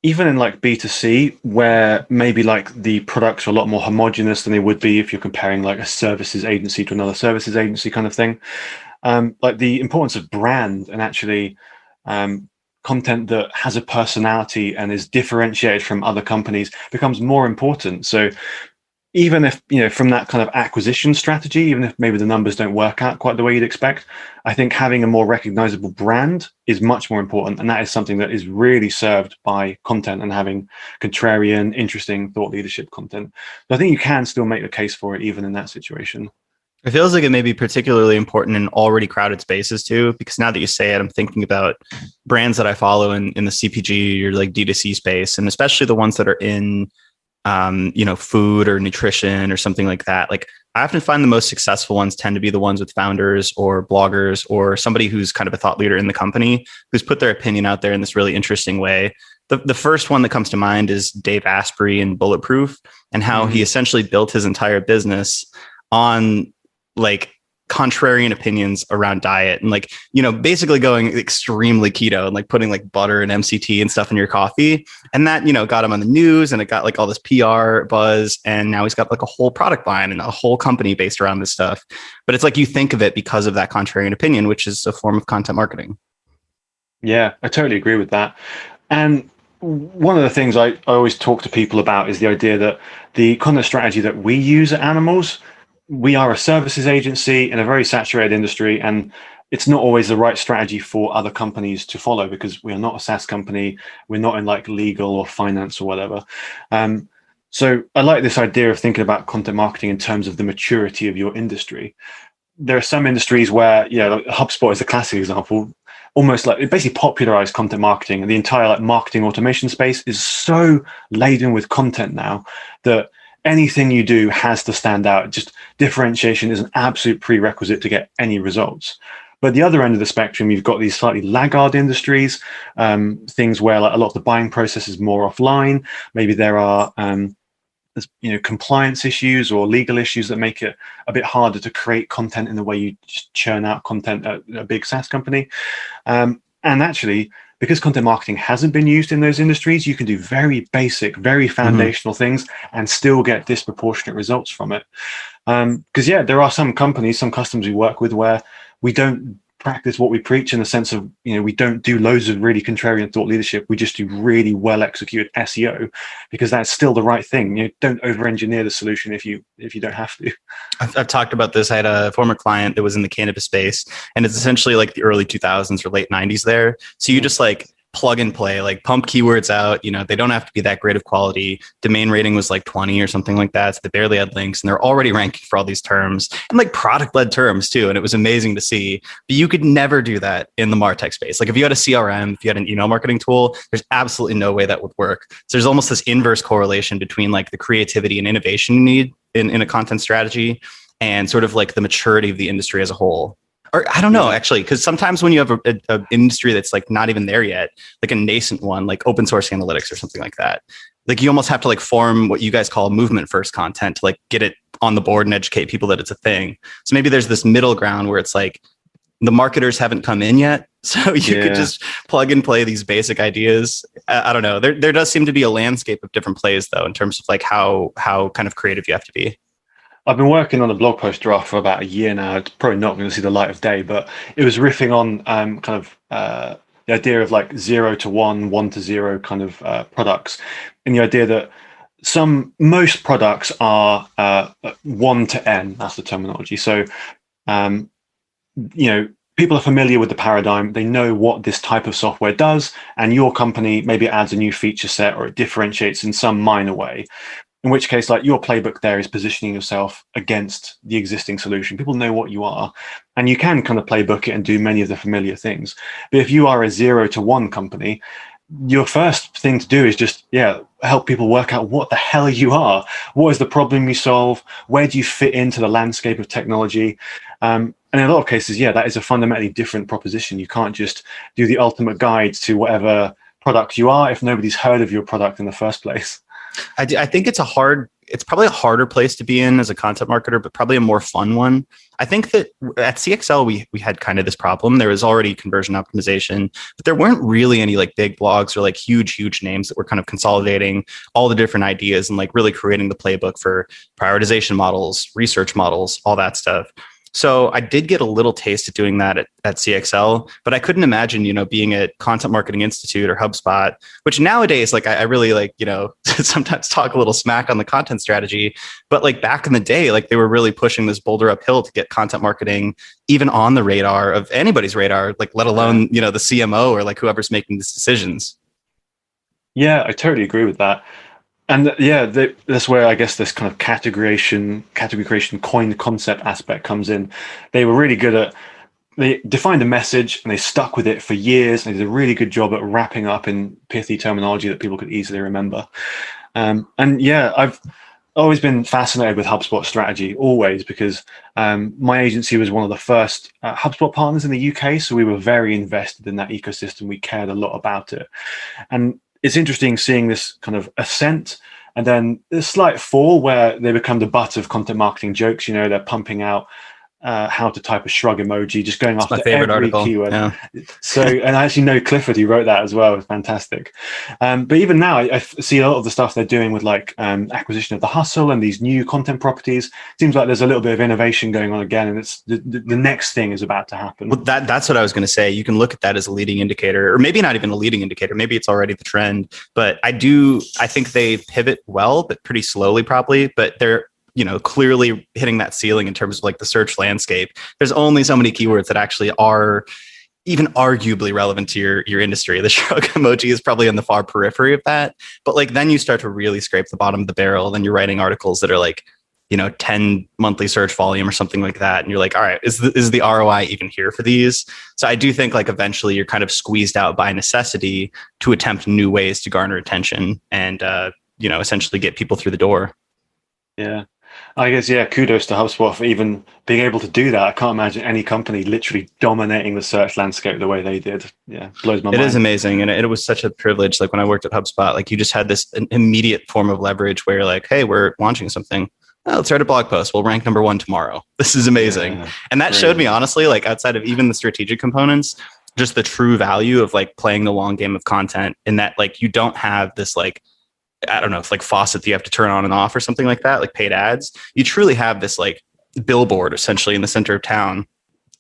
even in like B2C, where maybe like the products are a lot more homogenous than they would be if you're comparing like a services agency to another services agency kind of thing, like the importance of brand and actually content that has a personality and is differentiated from other companies becomes more important. So even if, from that kind of acquisition strategy, even if maybe the numbers don't work out quite the way you'd expect, I think having a more recognizable brand is much more important. And that is something that is really served by content and having contrarian, interesting thought leadership content. So I think you can still make the case for it even in that situation. It feels like it may be particularly important in already crowded spaces too, because now that you say it, I'm thinking about brands that I follow in the CPG or like D2C space, and especially the ones that are in food or nutrition or something like that. Like I often find the most successful ones tend to be the ones with founders or bloggers or somebody who's kind of a thought leader in the company who's put their opinion out there in this really interesting way. The first one that comes to mind is Dave Asprey in Bulletproof, and how he essentially built his entire business on like contrarian opinions around diet and like, basically going extremely keto and like putting like butter and MCT and stuff in your coffee. And that, got him on the news, and it got like all this PR buzz. And now he's got like a whole product line and a whole company based around this stuff. But it's like you think of it because of that contrarian opinion, which is a form of content marketing. Yeah, I totally agree with that. And one of the things I always talk to people about is the idea that the content strategy that we use at Animals, we are a services agency in a very saturated industry, and it's not always the right strategy for other companies to follow because we are not a SaaS company. We're not in like legal or finance or whatever. So I like this idea of thinking about content marketing in terms of the maturity of your industry. There are some industries where, like HubSpot is a classic example, almost like it basically popularized content marketing, and the entire like marketing automation space is so laden with content now that anything you do has to stand out. Just differentiation is an absolute prerequisite to get any results. But the other end of the spectrum, you've got these slightly laggard industries, things where like a lot of the buying process is more offline. Maybe there are compliance issues or legal issues that make it a bit harder to create content in the way you just churn out content at a big SaaS company. And actually, because content marketing hasn't been used in those industries, you can do very basic, very foundational things and still get disproportionate results from it. Because there are some companies, some customers we work with where we don't practice what we preach in the sense of, we don't do loads of really contrarian thought leadership. We just do really well executed SEO, because that's still the right thing. Don't over engineer the solution if you don't have to. I've talked about this. I had a former client that was in the cannabis space, and it's essentially like the early 2000s or late 90s there. So you just like plug and play, like pump keywords out. They don't have to be that great of quality. Domain rating was like 20 or something like that. So they barely had links, and they're already ranking for all these terms and like product led terms too. And it was amazing to see. But you could never do that in the MarTech space. Like if you had a CRM, if you had an email marketing tool, there's absolutely no way that would work. So there's almost this inverse correlation between like the creativity and innovation you need in a content strategy and sort of like the maturity of the industry as a whole. Or I don't know, actually, because sometimes when you have an industry that's like not even there yet, like a nascent one, like open source analytics or something like that, like you almost have to like form what you guys call movement first content to like get it on the board and educate people that it's a thing. So maybe there's this middle ground where it's like the marketers haven't come in yet. So you could just plug and play these basic ideas. I don't know. There does seem to be a landscape of different plays though, in terms of like how kind of creative you have to be. I've been working on a blog post draft for about a year now. It's probably not going to see the light of day, but it was riffing on the idea of like 0 to 1, 1 to 0 kind of products, and the idea that most products are 1 to N. That's the terminology. So, people are familiar with the paradigm. They know what this type of software does, and your company maybe adds a new feature set or it differentiates in some minor way. In which case, like your playbook there is positioning yourself against the existing solution. People know what you are, and you can kind of playbook it and do many of the familiar things. But if you are a 0 to 1 company, your first thing to do is just, help people work out what the hell you are. What is the problem you solve? Where do you fit into the landscape of technology? And in a lot of cases, that is a fundamentally different proposition. You can't just do the ultimate guide to whatever product you are if nobody's heard of your product in the first place. I think it's probably a harder place to be in as a content marketer, but probably a more fun one. I think that at CXL, we had kind of this problem. There was already conversion optimization, but there weren't really any like big blogs or like huge names that were kind of consolidating all the different ideas and like really creating the playbook for prioritization models, research models, all that stuff. So I did get a little taste of doing that at CXL, but I couldn't imagine, being at Content Marketing Institute or HubSpot, which nowadays, like I really like, sometimes talk a little smack on the content strategy, but like back in the day, like they were really pushing this boulder uphill to get content marketing even on the radar of anybody's radar, like let alone, the CMO or like whoever's making these decisions. Yeah, I totally agree with that. And that's where I guess this kind of category creation, coined concept aspect comes in. They were really good at, they defined a message and they stuck with it for years. And they did a really good job at wrapping up in pithy terminology that people could easily remember. I've always been fascinated with HubSpot strategy, always, because my agency was one of the first HubSpot partners in the UK. So we were very invested in that ecosystem. We cared a lot about it. And it's interesting seeing this kind of ascent and then a slight fall where they become the butt of content marketing jokes. They're pumping out how to type a shrug emoji, just going after every article. Keyword. Yeah. So, and I actually know Clifford, who wrote that as well. It's fantastic. But even now, I see a lot of the stuff they're doing with like acquisition of The Hustle and these new content properties. Seems like there's a little bit of innovation going on again, and it's the next thing is about to happen. Well, that's what I was going to say. You can look at that as a leading indicator, or maybe not even a leading indicator. Maybe it's already the trend. But I think they pivot well, but pretty slowly, probably. But they're clearly hitting that ceiling in terms of like the search landscape. There's only so many keywords that actually are even arguably relevant to your industry. The shrug emoji is probably on the far periphery of that. But like then you start to really scrape the bottom of the barrel. Then you're writing articles that are like, 10 monthly search volume or something like that. And you're like, all right, is the ROI even here for these? So I do think like eventually you're kind of squeezed out by necessity to attempt new ways to garner attention and, essentially get people through the door. Yeah. I guess, kudos to HubSpot for even being able to do that. I can't imagine any company literally dominating the search landscape the way they did. Yeah, blows my mind. It is amazing. And it was such a privilege. Like when I worked at HubSpot, like you just had this immediate form of leverage where you're like, hey, we're launching something. Oh, let's write a blog post. We'll rank number 1 tomorrow. This is amazing. Yeah, and that showed me, honestly, like outside of even the strategic components, just the true value of like playing the long game of content in that like you don't have this like, I don't know, it's like faucet that you have to turn on and off or something like that, like paid ads. You truly have this like billboard essentially in the center of town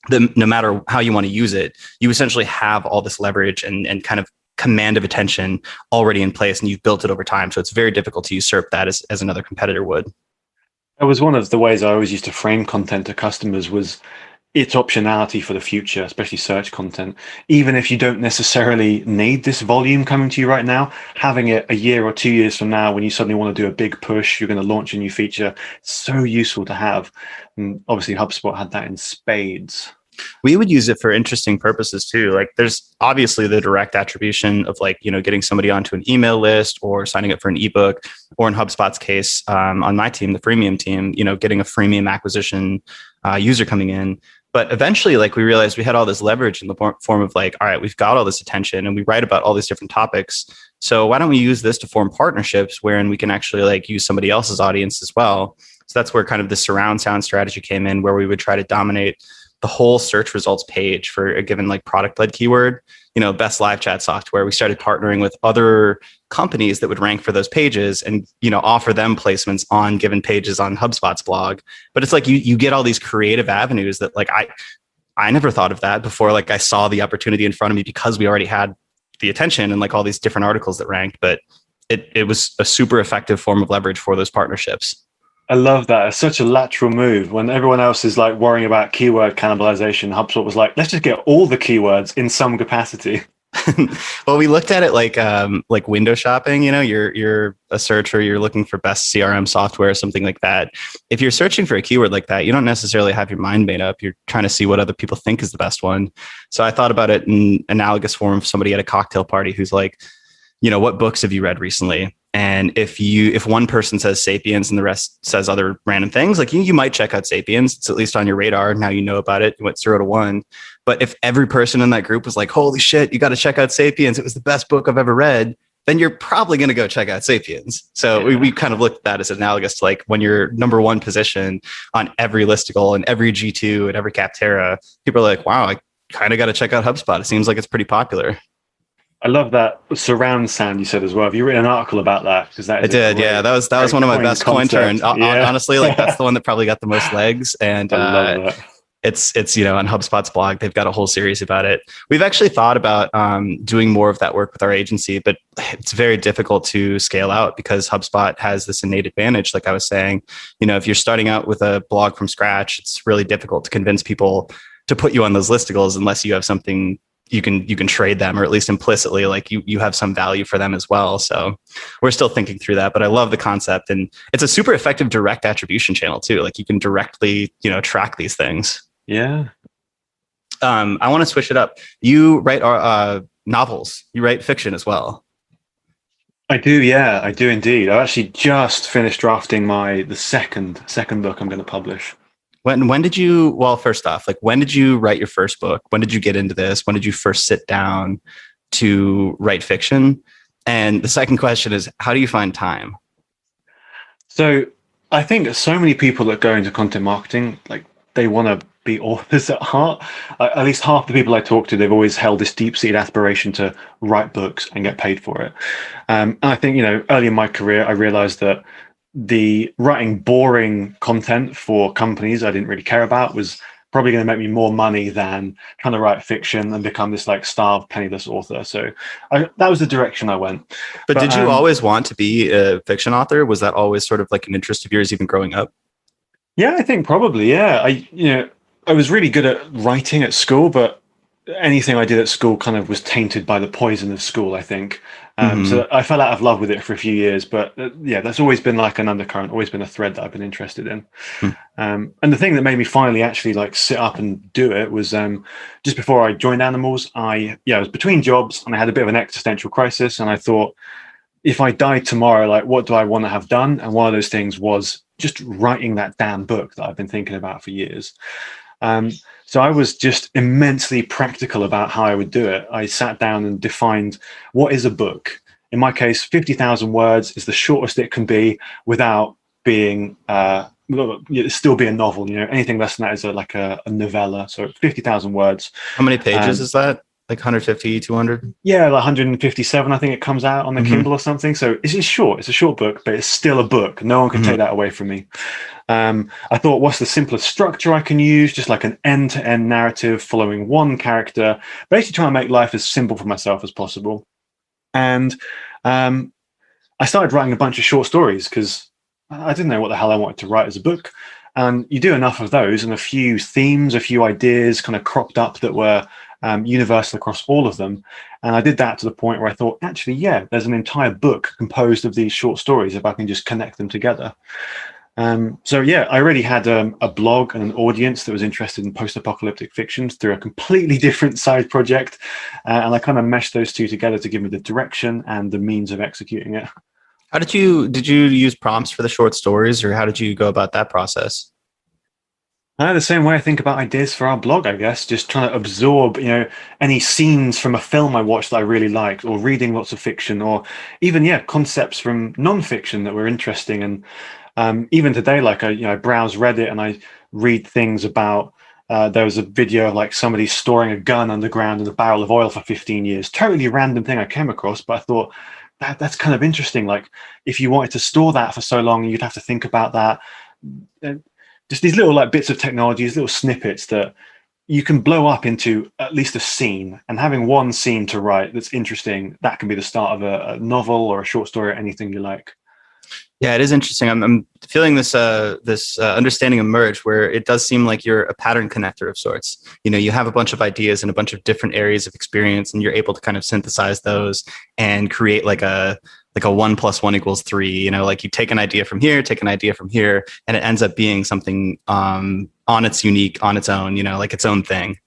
no matter how you want to use it, you essentially have all this leverage and kind of command of attention already in place, and you've built it over time. So it's very difficult to usurp that as another competitor would. That was one of the ways I always used to frame content to customers was its optionality for the future, especially search content. Even if you don't necessarily need this volume coming to you right now, having it a year or 2 years from now, when you suddenly want to do a big push, you're going to launch a new feature, it's so useful to have. And obviously HubSpot had that in spades. We would use it for interesting purposes too. Like there's obviously the direct attribution of like, getting somebody onto an email list or signing up for an ebook, or in HubSpot's case, on my team, the freemium team, getting a freemium acquisition user coming in. But eventually, like we realized we had all this leverage in the form of like, all right, we've got all this attention and we write about all these different topics. So why don't we use this to form partnerships wherein we can actually like use somebody else's audience as well? So that's where kind of the surround sound strategy came in, where we would try to dominate the whole search results page for a given like product led keyword, best live chat software. We started partnering with other companies that would rank for those pages and, offer them placements on given pages on HubSpot's blog. But it's like you get all these creative avenues that like I never thought of that before. Like I saw the opportunity in front of me because we already had the attention and like all these different articles that ranked, but it was a super effective form of leverage for those partnerships. I love that. It's such a lateral move. When everyone else is like worrying about keyword cannibalization, HubSpot was like, let's just get all the keywords in some capacity. Well, we looked at it like window shopping. You're a searcher, you're looking for best CRM software, something like that. If you're searching for a keyword like that, you don't necessarily have your mind made up. You're trying to see what other people think is the best one. So I thought about it in analogous form of somebody at a cocktail party who's like, what books have you read recently? And if one person says Sapiens and the rest says other random things, like you might check out Sapiens. It's at least on your radar. Now you know about it. You went 0 to 1. But if every person in that group was like, holy shit, you got to check out Sapiens, it was the best book I've ever read, then you're probably going to go check out Sapiens. So we kind of looked at that as analogous to like when you're number one position on every listicle and every G2 and every Capterra, people are like, wow, I kind of got to check out HubSpot. It seems like it's pretty popular. I love that surround sound you said as well. Have you written an article about that? Because that is yeah. That was one of my best cointer, and honestly, like that's the one that probably got the most legs. And I love that. It's on HubSpot's blog. They've got a whole series about it. We've actually thought about doing more of that work with our agency, but it's very difficult to scale out because HubSpot has this innate advantage. Like I was saying, if you're starting out with a blog from scratch, it's really difficult to convince people to put you on those listicles unless you have something you can trade them, or at least implicitly, like you have some value for them as well. So we're still thinking through that, but I love the concept, and it's a super effective direct attribution channel too. Like you can directly, track these things. Yeah. I want to switch it up. You write novels, you write fiction as well. I do. Yeah, I do indeed. I actually just finished drafting the second book I'm going to publish. When did you, well, first off, like when did you write your first book? When did you get into this? When did you first sit down to write fiction? And the second question is, how do you find time? So I think so many people that go into content marketing, like they want to be authors at heart. At least half the people I talk to, they've always held this deep-seated aspiration to write books and get paid for it. And I think, early in my career, I realized that the writing boring content for companies I didn't really care about was probably going to make me more money than trying to write fiction and become this like starved, penniless author. So that was the direction I went. But did you always want to be a fiction author? Was that always sort of like an interest of yours even growing up? Yeah, I think probably. Yeah. I was really good at writing at school, but anything I did at school kind of was tainted by the poison of school, I think. So I fell out of love with it for a few years, but that's always been like an undercurrent, always been a thread that I've been interested in. And the thing that made me finally actually like sit up and do it was just before I joined Animals, I was between jobs and I had a bit of an existential crisis. And I thought, if I died tomorrow, like what do I want to have done? And one of those things was just writing that damn book that I've been thinking about for years. So I was just immensely practical about how I would do it. I sat down and defined what is a book. In my case, 50,000 words is the shortest it can be without being, still be a novel. Anything less than that is like a novella. So 50,000 words. How many pages is that? Like 150, 200? Yeah, like 157, I think it comes out on the Mm-hmm. Kindle or something. So it's short. It's a short book, but it's still a book. No one can Mm-hmm. take that away from me. I thought, what's the simplest structure I can use? Just like an end-to-end narrative following one character, basically trying to make life as simple for myself as possible. And um, I started writing a bunch of short stories because I didn't know what the hell I wanted to write as a book. And you do enough of those, and a few themes, a few ideas kind of cropped up that were universal across all of them. And I did that to the point where I thought, actually, yeah, there's an entire book composed of these short stories if I can just connect them together. So yeah, I already had a blog and an audience that was interested in post-apocalyptic fictions through a completely different side project, and I kind of meshed those two together to give me the direction and the means of executing it. How did you use prompts for the short stories, or how did you go about that process? The same way I think about ideas for our blog, I guess, just trying to absorb, any scenes from a film I watched that I really liked, or reading lots of fiction, or even, yeah, concepts from non-fiction that were interesting. And even today, like I browse Reddit and I read things about. There was a video of like somebody storing a gun underground in a barrel of oil for 15 years. Totally random thing I came across, but I thought that's kind of interesting. Like if you wanted to store that for so long, you'd have to think about that. Just these little like bits of technology, these little snippets that you can blow up into at least a scene. And having one scene to write that's interesting, that can be the start of a novel or a short story or anything you like. Yeah, it is interesting. I'm feeling this understanding emerge where it does seem like you're a pattern connector of sorts. You have a bunch of ideas and a bunch of different areas of experience, and you're able to kind of synthesize those and create like a 1 + 1 = 3. Like you take an idea from here, take an idea from here, and it ends up being something on its unique, on its own. Like its own thing.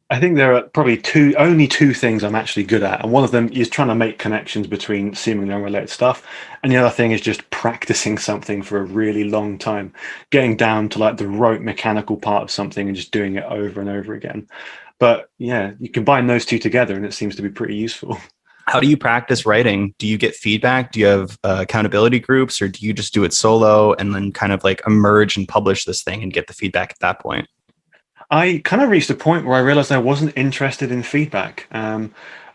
I think there are probably only two things I'm actually good at. And one of them is trying to make connections between seemingly unrelated stuff. And the other thing is just practicing something for a really long time, getting down to like the rote mechanical part of something and just doing it over and over again. But yeah, you combine those two together and it seems to be pretty useful. How do you practice writing? Do you get feedback? Do you have accountability groups, or do you just do it solo and then kind of like emerge and publish this thing and get the feedback at that point? I kind of reached a point where I realized I wasn't interested in feedback.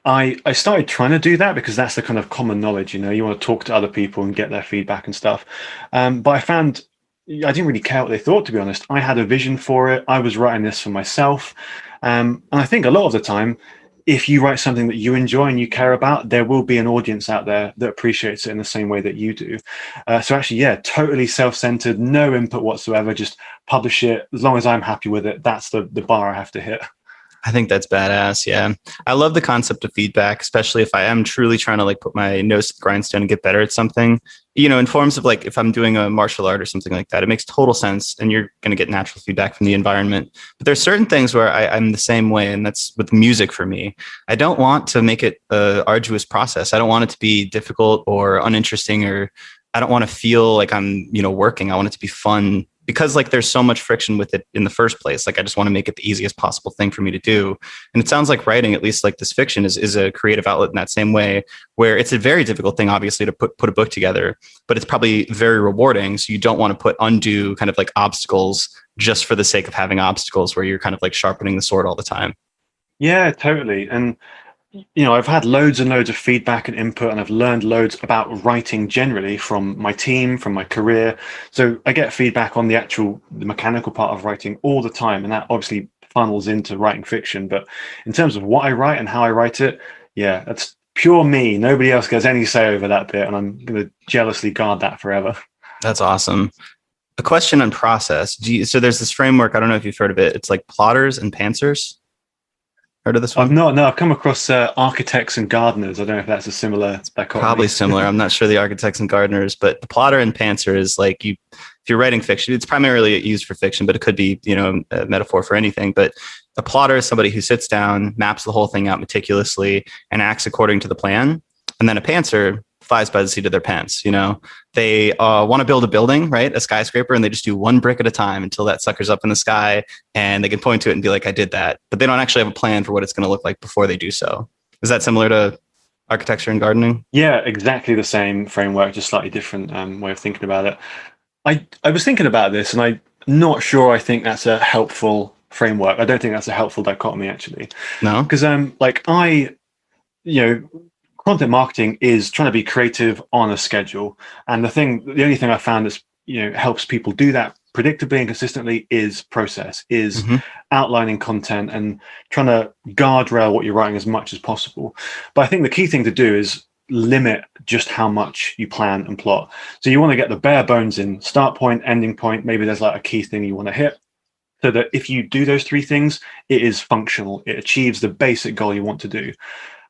I started trying to do that because that's the kind of common knowledge, you want to talk to other people and get their feedback and stuff. But I found I didn't really care what they thought, to be honest. I had a vision for it. I was writing this for myself. And I think a lot of the time, if you write something that you enjoy and you care about, there will be an audience out there that appreciates it in the same way that you do. So actually, yeah, totally self-centered, no input whatsoever, just publish it. As long as I'm happy with it, that's the bar I have to hit. I think that's badass. Yeah. I love the concept of feedback, especially if I am truly trying to like put my nose to the grindstone and get better at something, in forms of like, if I'm doing a martial art or something like that, it makes total sense. And you're going to get natural feedback from the environment. But there's certain things where I'm the same way. And that's with music for me. I don't want to make it a arduous process. I don't want it to be difficult or uninteresting, or I don't want to feel like I'm, working. I want it to be fun, because like there's so much friction with it in the first place. Like I just want to make it the easiest possible thing for me to do. And it sounds like writing, at least like this fiction, is a creative outlet in that same way, where it's a very difficult thing, obviously, to put a book together, but it's probably very rewarding. So you don't want to put undue kind of like obstacles just for the sake of having obstacles, where you're kind of like sharpening the sword all the time. Yeah, totally. And I've had loads and loads of feedback and input, and I've learned loads about writing generally from my team, from my career. So I get feedback on the mechanical part of writing all the time, and that obviously funnels into writing fiction. But in terms of what I write and how I write it, yeah, that's pure me. Nobody else gets any say over that bit, and I'm going to jealously guard that forever. That's awesome. A question on process. So there's this framework. I don't know if you've heard of it. It's like plotters and pantsers. Heard of this one? I've not. No, I've come across architects and gardeners. I don't know if that's a similar dichotomy. Probably similar. I'm not sure the architects and gardeners, but the plotter and pantser is like if you're writing fiction, it's primarily used for fiction, but it could be, a metaphor for anything. But a plotter is somebody who sits down, maps the whole thing out meticulously, and acts according to the plan. And then a pantser flies by the seat of their pants. They want to build a building, right? A skyscraper, and they just do one brick at a time until that sucker's up in the sky, and they can point to it and be like, I did that. But they don't actually have a plan for what it's going to look like before they do so. Is that similar to architecture and gardening? Yeah, exactly the same framework, just slightly different way of thinking about it. I was thinking about this, and I'm not sure I think that's a helpful framework. I don't think that's a helpful dichotomy, actually, No? because you know, content marketing is trying to be creative on a schedule, and the only thing I found that's helps people do that predictably and consistently is process, is Hmm. outlining content and trying to guardrail what you're writing as much as possible. But I think the key thing to do is limit just how much you plan and plot. So you want to get the bare bones in: start point, ending point. Maybe there's like a key thing you want to hit, so that if you do those three things, it is functional. It achieves the basic goal you want to do.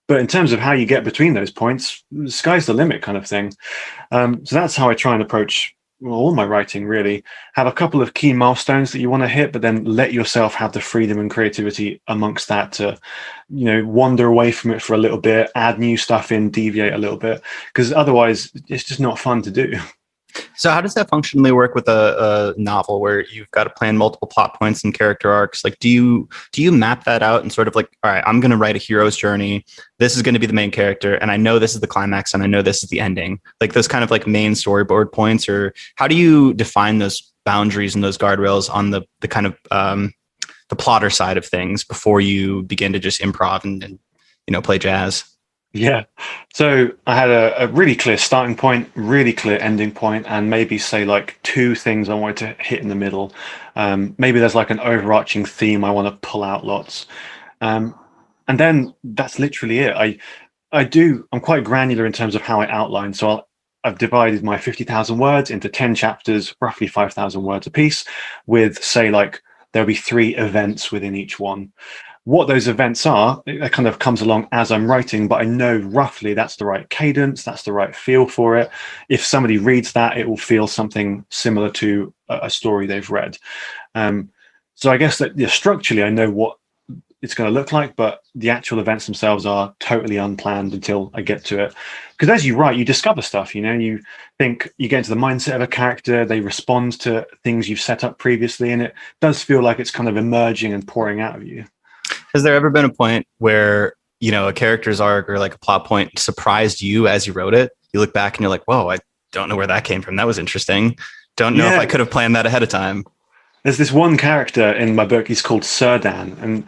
But in terms of how you get between those points, the sky's the limit kind of thing. So that's how I try and approach all my writing, really. Have a couple of key milestones that you want to hit, but then let yourself have the freedom and creativity amongst that to, wander away from it for a little bit, add new stuff in, deviate a little bit, because otherwise it's just not fun to do. So how does that functionally work with a novel where you've got to plan multiple plot points and character arcs? Like, do you map that out and sort of like, all right, I'm going to write a hero's journey. This is going to be the main character, and I know this is the climax, and I know this is the ending. Like those kind of like main storyboard points, or how do you define those boundaries and those guardrails on the kind of the plotter side of things before you begin to just improv and play jazz? Yeah. So I had a really clear starting point, really clear ending point, and maybe say like two things I wanted to hit in the middle. Maybe there's like an overarching theme I want to pull out lots. And then that's literally it. I'm quite granular in terms of how I outline. So I've divided my 50,000 words into 10 chapters, roughly 5,000 words a piece, with say like there'll be 3 events within each one. What those events are, it kind of comes along as I'm writing, but I know roughly that's the right cadence, that's the right feel for it. If somebody reads that, it will feel something similar to a story they've read. So I guess that structurally, I know what it's going to look like, but the actual events themselves are totally unplanned until I get to it. Because as you write, you discover stuff, you think, you get into the mindset of a character, they respond to things you've set up previously, and it does feel like it's kind of emerging and pouring out of you. Has there ever been a point where, a character's arc or like a plot point surprised you as you wrote it? You look back and you're like, whoa, I don't know where that came from. That was interesting. Don't know if I could have planned that ahead of time. There's this one character in my book, he's called Serdan, and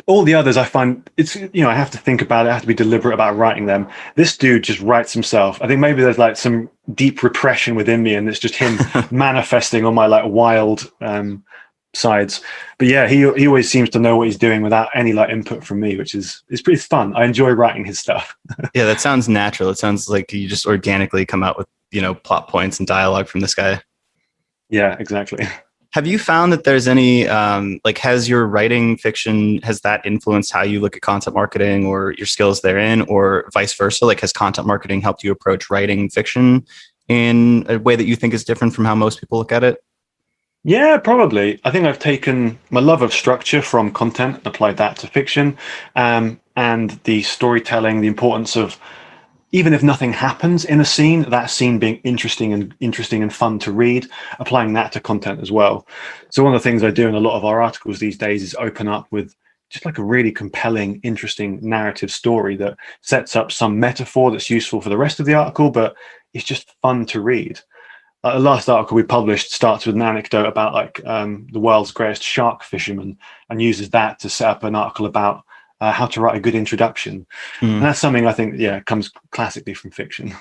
all the others I find it's, I have to think about it. I have to be deliberate about writing them. This dude just writes himself. I think maybe there's like some deep repression within me and it's just him manifesting on my like wild, sides. But yeah, he always seems to know what he's doing without any like input from me, which is pretty fun. I enjoy writing his stuff. Yeah, that sounds natural. It sounds like you just organically come out with plot points and dialogue from this guy. Yeah, exactly. Have you found that there's any has your writing fiction, has that influenced how you look at content marketing or your skills therein, or vice versa? Like, has content marketing helped you approach writing fiction in a way that you think is different from how most people look at it? Yeah, probably. I think I've taken my love of structure from content and applied that to fiction, and the storytelling, the importance of, even if nothing happens in a scene, that scene being interesting and fun to read, applying that to content as well. So one of the things I do in a lot of our articles these days is open up with just like a really compelling, interesting narrative story that sets up some metaphor that's useful for the rest of the article, but it's just fun to read. The last article we published starts with an anecdote about like the world's greatest shark fisherman, and uses that to set up an article about how to write a good introduction. And that's something I think, comes classically from fiction.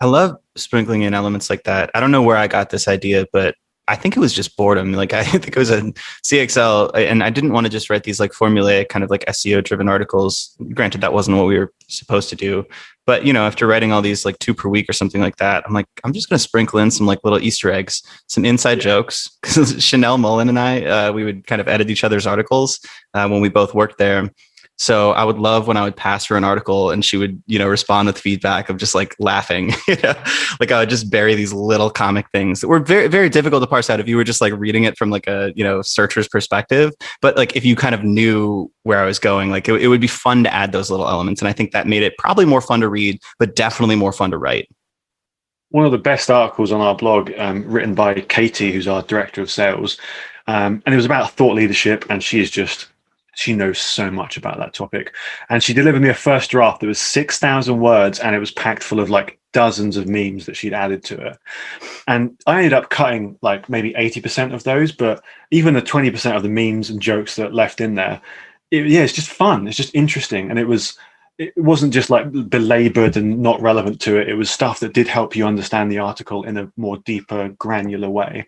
I love sprinkling in elements like that. I don't know where I got this idea, but I think it was just boredom. Like, I think it was a CXL, and I didn't want to just write these like formulaic kind of like SEO driven articles. Granted, that wasn't what we were supposed to do. But, after writing all these like 2 per week or something like that, I'm like, I'm just going to sprinkle in some like little Easter eggs, some inside jokes. Because Chanel Mullen and I, we would kind of edit each other's articles when we both worked there. So I would love when I would pass her an article and she would, respond with feedback of just like laughing. Like I would just bury these little comic things that were very, very difficult to parse out if you were just like reading it from like a, searcher's perspective. But like if you kind of knew where I was going, like it would be fun to add those little elements. And I think that made it probably more fun to read, but definitely more fun to write. One of the best articles on our blog, written by Katie, who's our director of sales, and it was about thought leadership, and she knows so much about that topic. And she delivered me a first draft that was 6,000 words, and it was packed full of like dozens of memes that she'd added to it. And I ended up cutting like maybe 80% of those, but even the 20% of the memes and jokes that left in there, it's just fun. It's just interesting. And it wasn't just like belabored and not relevant to it. It was stuff that did help you understand the article in a more deeper, granular way.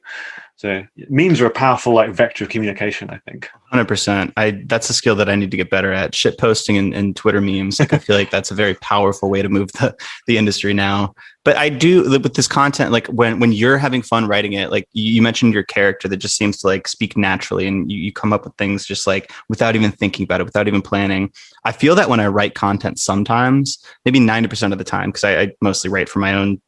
So memes are a powerful like vector of communication, I think. 100%. That's a skill that I need to get better at. Shit posting and Twitter memes. Like I feel like that's a very powerful way to move the industry now. But I do with this content, like when you're having fun writing it, like you mentioned your character that just seems to like speak naturally, and you come up with things just like without even thinking about it, without even planning. I feel that when I write content sometimes, maybe 90% of the time, because I mostly write for my own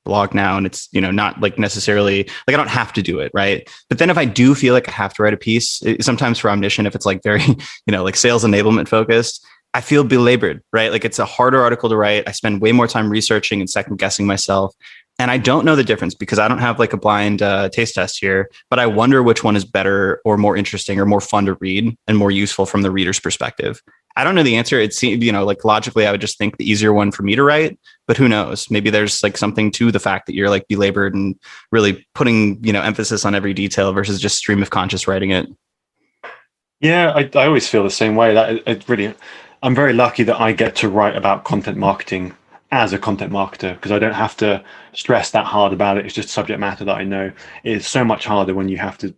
blog now, and it's, you know, not like necessarily like I don't have to do it, right? But then if I do feel like I have to write a piece, sometimes for Omniscient, if it's like very, you know, like sales enablement focused, I feel belabored, right? Like it's a harder article to write. I spend way more time researching and second guessing myself. And I don't know the difference because I don't have like a blind taste test here, but I wonder which one is better or more interesting or more fun to read and more useful from the reader's perspective. I don't know the answer. It seems, you know, like logically, I would just think the easier one for me to write, but who knows? Maybe there's like something to the fact that you're like belabored and really putting, you know, emphasis on every detail versus just stream of conscious writing it. Yeah, I always feel the same way. That it really, I'm very lucky that I get to write about content marketing as a content marketer because I don't have to stress that hard about it. It's just subject matter that I know. It's so much harder when you have to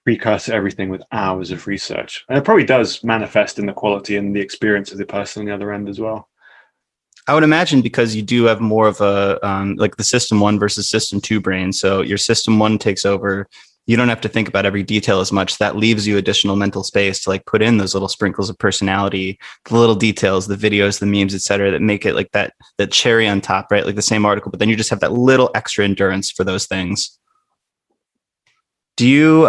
precursor everything with hours of research. And it probably does manifest in the quality and the experience of the person on the other end as well. I would imagine because you do have more of a like the system one versus system two brain. So your system one takes over. You don't have to think about every detail as much. That leaves you additional mental space to like put in those little sprinkles of personality, the little details, the videos, the memes, et cetera, that make it like that cherry on top, right? Like the same article, but then you just have that little extra endurance for those things. Do you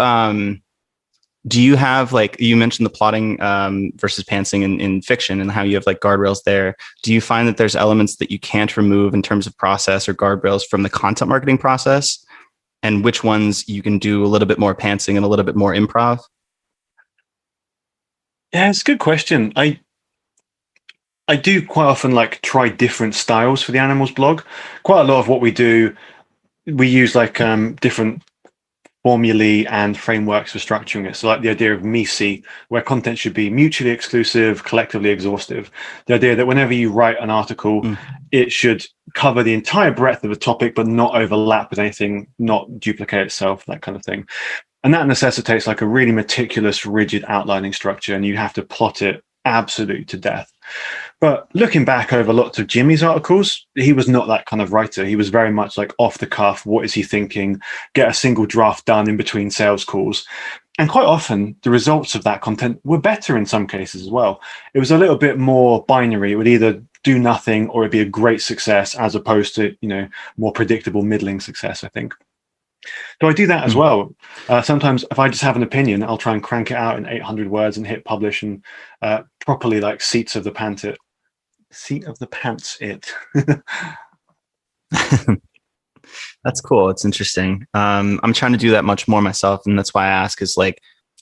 have, like, you mentioned the plotting versus pantsing in fiction and how you have like guardrails there. Do you find that there's elements that you can't remove in terms of process or guardrails from the content marketing process? And which ones you can do a little bit more pantsing and a little bit more improv? Yeah, it's a good question. I do quite often like try different styles for the animals blog. Quite a lot of what we do, we use like different formulae and frameworks for structuring it. So like the idea of MISI, where content should be mutually exclusive, collectively exhaustive. The idea that whenever you write an article, it should cover the entire breadth of a topic, but not overlap with anything, not duplicate itself, that kind of thing. And that necessitates like a really meticulous, rigid outlining structure, and you have to plot it absolutely to death. But looking back over lots of Jimmy's articles, he was not that kind of writer. He was very much like off the cuff. What is he thinking? Get a single draft done in between sales calls. And quite often the results of that content were better in some cases as well. It was a little bit more binary. It would either do nothing or it'd be a great success as opposed to, you know, more predictable middling success, I think. So I do that as well. Sometimes if I just have an opinion, I'll try and crank it out in 800 words and hit publish and properly like seat of the pants it. That's cool. It's interesting. I'm trying to do that much more myself. And that's why I ask is like,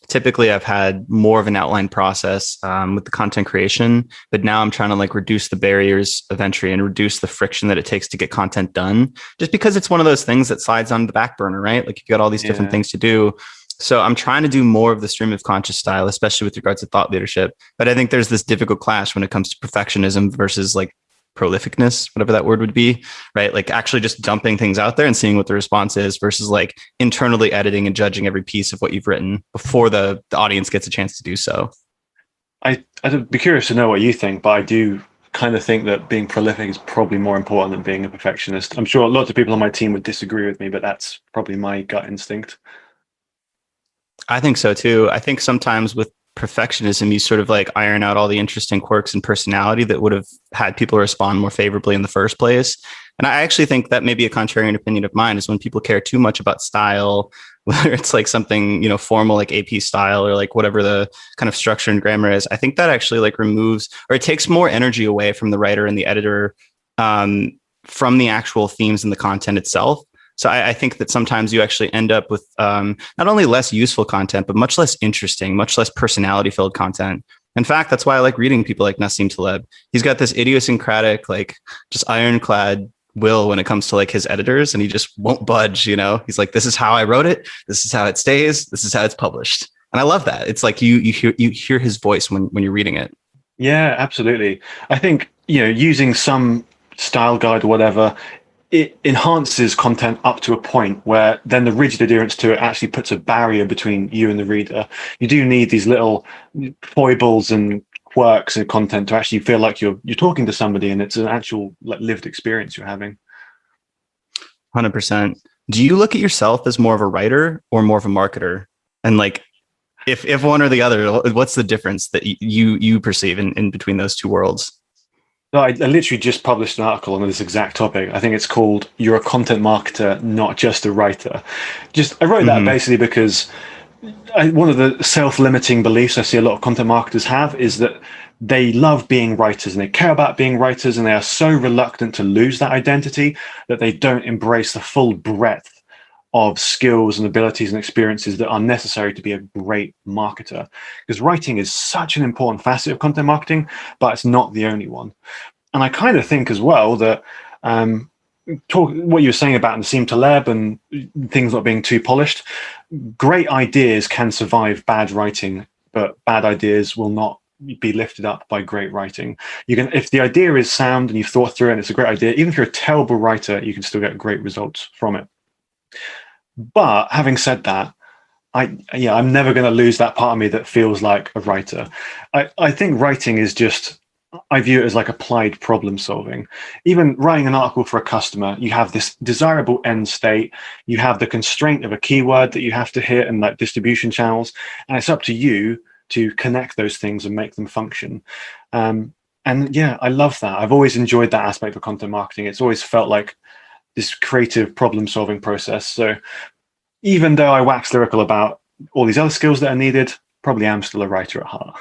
typically I've had more of an outline process with the content creation, but now I'm trying to like reduce the barriers of entry and reduce the friction that it takes to get content done, just because it's one of those things that slides on the back burner, right? Like you've got all these different things to do. So I'm trying to do more of the stream of conscious style, especially with regards to thought leadership. But I think there's this difficult clash when it comes to perfectionism versus like prolificness, whatever that word would be, right? Like actually just dumping things out there and seeing what the response is versus like internally editing and judging every piece of what you've written before the audience gets a chance to do so. I'd be curious to know what you think, but I do kind of think that being prolific is probably more important than being a perfectionist. I'm sure lots of people on my team would disagree with me, but that's probably my gut instinct. I think so too. I think sometimes with perfectionism, you sort of like iron out all the interesting quirks and personality that would have had people respond more favorably in the first place. And I actually think that may be a contrarian opinion of mine is when people care too much about style, whether it's like something, you know, formal like AP style or like whatever the kind of structure and grammar is. I think that actually like removes or it takes more energy away from the writer and the editor from the actual themes and the content itself. So I think that sometimes you actually end up with not only less useful content, but much less interesting, much less personality-filled content. In fact, that's why I like reading people like Nassim Taleb. He's got this idiosyncratic, like just ironclad will when it comes to like his editors, and he just won't budge. He's like, this is how I wrote it. This is how it stays. This is how it's published. And I love that. It's like you hear his voice when you're reading it. Yeah, absolutely. I think, using some style guide or whatever, it enhances content up to a point where then the rigid adherence to it actually puts a barrier between you and the reader. You do need these little foibles and quirks of content to actually feel like you're talking to somebody and it's an actual like lived experience you're having. 100%. Do you look at yourself as more of a writer or more of a marketer? And like, if one or the other, what's the difference that you perceive in between those two worlds? No, I literally just published an article on this exact topic. I think it's called "You're a Content Marketer, Not Just a Writer." I wrote that basically because one of the self-limiting beliefs I see a lot of content marketers have is that they love being writers and they care about being writers, and they are so reluctant to lose that identity that they don't embrace the full breadth of skills and abilities and experiences that are necessary to be a great marketer. Because writing is such an important facet of content marketing, but it's not the only one. And I kind of think as well that what you were saying about Nassim Taleb and things not being too polished, great ideas can survive bad writing, but bad ideas will not be lifted up by great writing. If the idea is sound and you've thought through it and it's a great idea, even if you're a terrible writer, you can still get great results from it. But having said that, I'm never going to lose that part of me that feels like a writer. I think writing is I view it as like applied problem solving. Even writing an article for a customer, you have this desirable end state, you have the constraint of a keyword that you have to hit and like distribution channels, and it's up to you to connect those things and make them function. And yeah, I love that. I've always enjoyed that aspect of content marketing. It's always felt like this creative problem solving process. So even though I wax lyrical about all these other skills that are needed, probably am still a writer at heart.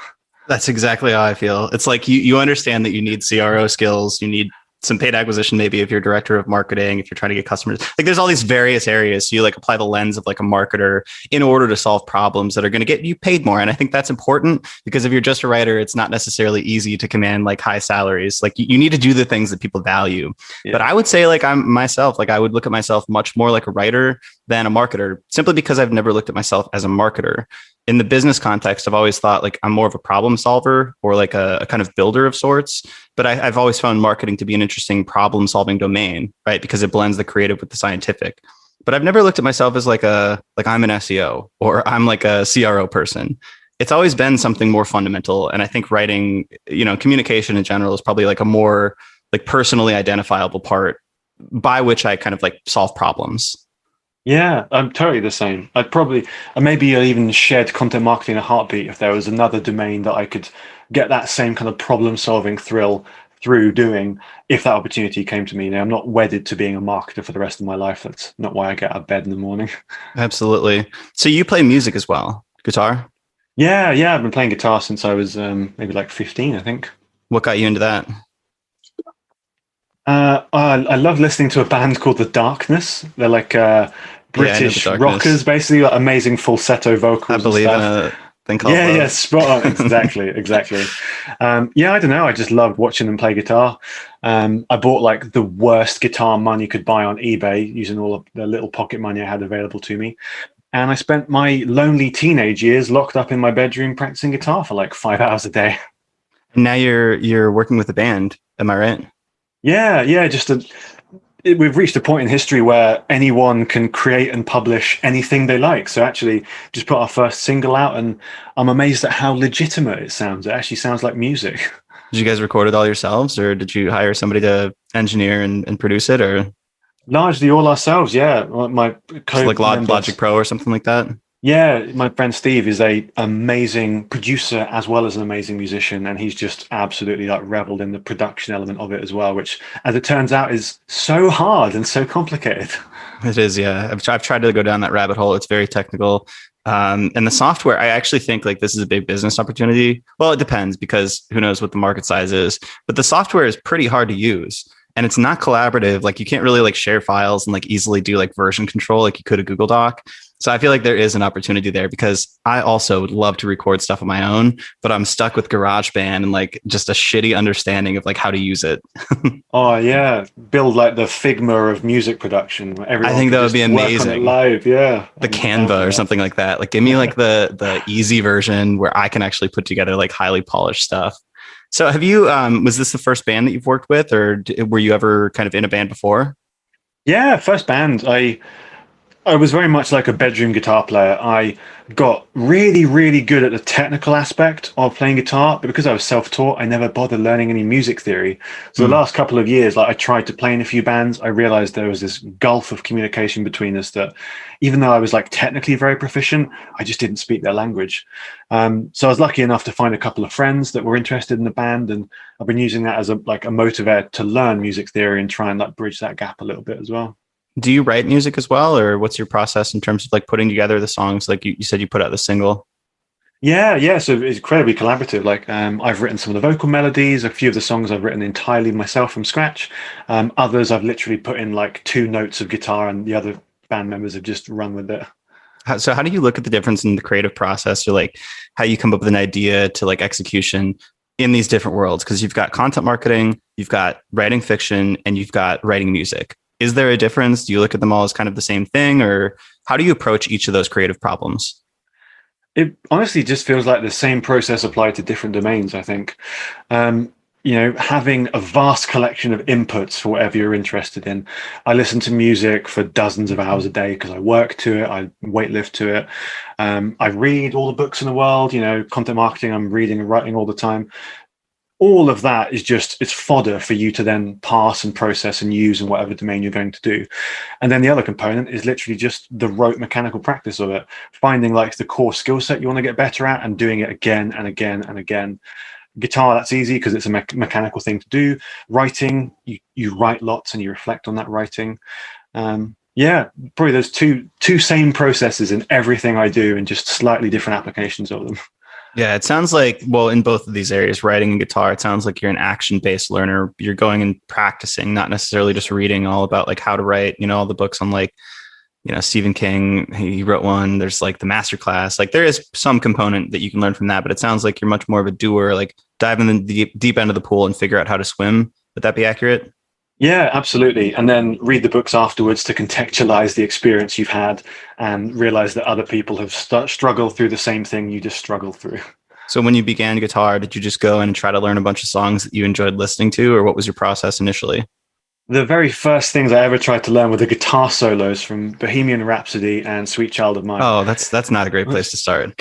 That's exactly how I feel. It's like you understand that you need CRO skills, you need some paid acquisition, maybe if you're director of marketing, if you're trying to get customers, like there's all these various areas. So you like apply the lens of like a marketer in order to solve problems that are going to get you paid more. And I think that's important because if you're just a writer, it's not necessarily easy to command like high salaries. Like you need to do the things that people value. Yeah. But I would say like I'm myself, like I would look at myself much more like a writer than a marketer, simply because I've never looked at myself as a marketer. In the business context, I've always thought like I'm more of a problem solver or like a kind of builder of sorts. But I've always found marketing to be an interesting problem solving domain, right? Because it blends the creative with the scientific. But I've never looked at myself as like I'm an SEO or I'm like a CRO person. It's always been something more fundamental. And I think writing, communication in general is probably like a more like personally identifiable part by which I kind of like solve problems. Yeah, I'm totally the same. Maybe even shared content marketing in a heartbeat if there was another domain that I could get that same kind of problem solving thrill through doing if that opportunity came to me. I'm not wedded to being a marketer for the rest of my life. That's not why I get out of bed in the morning. Absolutely. So you play music as well, guitar? Yeah. I've been playing guitar since I was maybe like 15, I think. What got you into that? I love listening to a band called The Darkness. They're like British rockers, basically, like amazing falsetto vocals. I believe in a thing called love. Yeah, spot on. Exactly. I don't know. I just loved watching them play guitar. I bought like the worst guitar money could buy on eBay using all of the little pocket money I had available to me. And I spent my lonely teenage years locked up in my bedroom practicing guitar for like 5 hours a day. And now you're working with a band. Am I right? Yeah. We've reached a point in history where anyone can create and publish anything they like. So actually just put our first single out and I'm amazed at how legitimate it sounds. It actually sounds like music. Did you guys record it all yourselves or did you hire somebody to engineer and produce it or? Largely all ourselves. Yeah. My like Logic Pro or something like that. Yeah, my friend Steve is a amazing producer as well as an amazing musician, and he's just absolutely like reveled in the production element of it as well, which, as it turns out, is so hard and so complicated. It is, yeah. I've tried to go down that rabbit hole. It's very technical, and the software. I actually think like this is a big business opportunity. Well, it depends because who knows what the market size is, but the software is pretty hard to use. And it's not collaborative. Like you can't really like share files and like easily do like version control like you could a Google Doc. So I feel like there is an opportunity there because I also would love to record stuff on my own, but I'm stuck with GarageBand and like just a shitty understanding of like how to use it. Oh yeah, build like the Figma of music production, where I everyone think can that would just be work on it amazing. live. Yeah, The I'm down for Canva or that. something like that. Like give me like the easy version where I can actually put together like highly polished stuff. So have you was this the first band that you've worked with, or were you ever kind of in a band before? Yeah, first band. I was very much like a bedroom guitar player. I got really, really good at the technical aspect of playing guitar, but because I was self-taught, I never bothered learning any music theory. So the Hmm. last couple of years, like I tried to play in a few bands, I realized there was this gulf of communication between us that even though I was like technically very proficient, I just didn't speak their language. So I was lucky enough to find a couple of friends that were interested in the band, and I've been using that as a motivator to learn music theory and try and like bridge that gap a little bit as well. Do you write music as well, or what's your process in terms of like putting together the songs? Like you said, you put out the single. Yeah, yeah. So it's incredibly collaborative. Like I've written some of the vocal melodies. A few of the songs I've written entirely myself from scratch. Others I've literally put in like two notes of guitar, and the other band members have just run with it. So how do you look at the difference in the creative process, or like how you come up with an idea to like execution in these different worlds? Because you've got content marketing, you've got writing fiction, and you've got writing music. Is there a difference? Do you look at them all as kind of the same thing, or how do you approach each of those creative problems? It honestly just feels like the same process applied to different domains, I think. Um, having a vast collection of inputs for whatever you're interested in. I listen to music for dozens of hours a day because I work to it, I weightlift to it. I read all the books in the world, content marketing, I'm reading and writing all the time. All of that is just it's fodder for you to then pass and process and use in whatever domain you're going to do. And then the other component is literally just the rote mechanical practice of it, finding like the core skill set you want to get better at and doing it again and again and again. Guitar, that's easy because it's a mechanical thing to do. Writing, you write lots and you reflect on that writing. Yeah, probably those two same processes in everything I do and just slightly different applications of them. Yeah, it sounds like, well, in both of these areas, writing and guitar, it sounds like you're an action-based learner. You're going and practicing, not necessarily just reading all about like how to write, all the books on like, Stephen King, he wrote one, there's like the master class, like there is some component that you can learn from that, but it sounds like you're much more of a doer, like dive in the deep end of the pool and figure out how to swim. Would that be accurate? Yeah, absolutely. And then read the books afterwards to contextualize the experience you've had and realize that other people have struggled through the same thing you just struggled through. So when you began guitar, did you just go and try to learn a bunch of songs that you enjoyed listening to, or what was your process initially? The very first things I ever tried to learn were the guitar solos from Bohemian Rhapsody and Sweet Child of Mine. Oh, that's not a great place to start.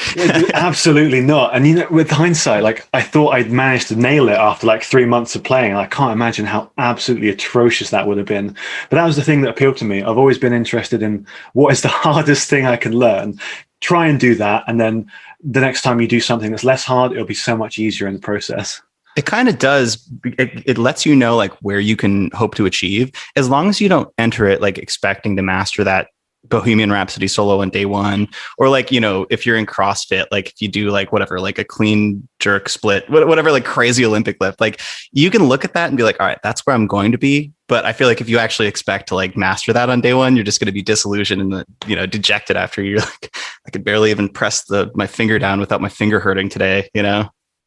Absolutely not. And with hindsight, like I thought I'd managed to nail it after like 3 months of playing. And I can't imagine how absolutely atrocious that would have been. But that was the thing that appealed to me. I've always been interested in what is the hardest thing I can learn. Try and do that. And then the next time you do something that's less hard, it'll be so much easier in the process. It kind of does. It lets you know like where you can hope to achieve, as long as you don't enter it like expecting to master that Bohemian Rhapsody solo on day one, or like, if you're in CrossFit, like if you do like whatever, like a clean jerk split, whatever, like crazy Olympic lift, like you can look at that and be like, all right, that's where I'm going to be. But I feel like if you actually expect to like master that on day one, you're just going to be disillusioned and dejected after you're like, I could barely even press my finger down without my finger hurting today.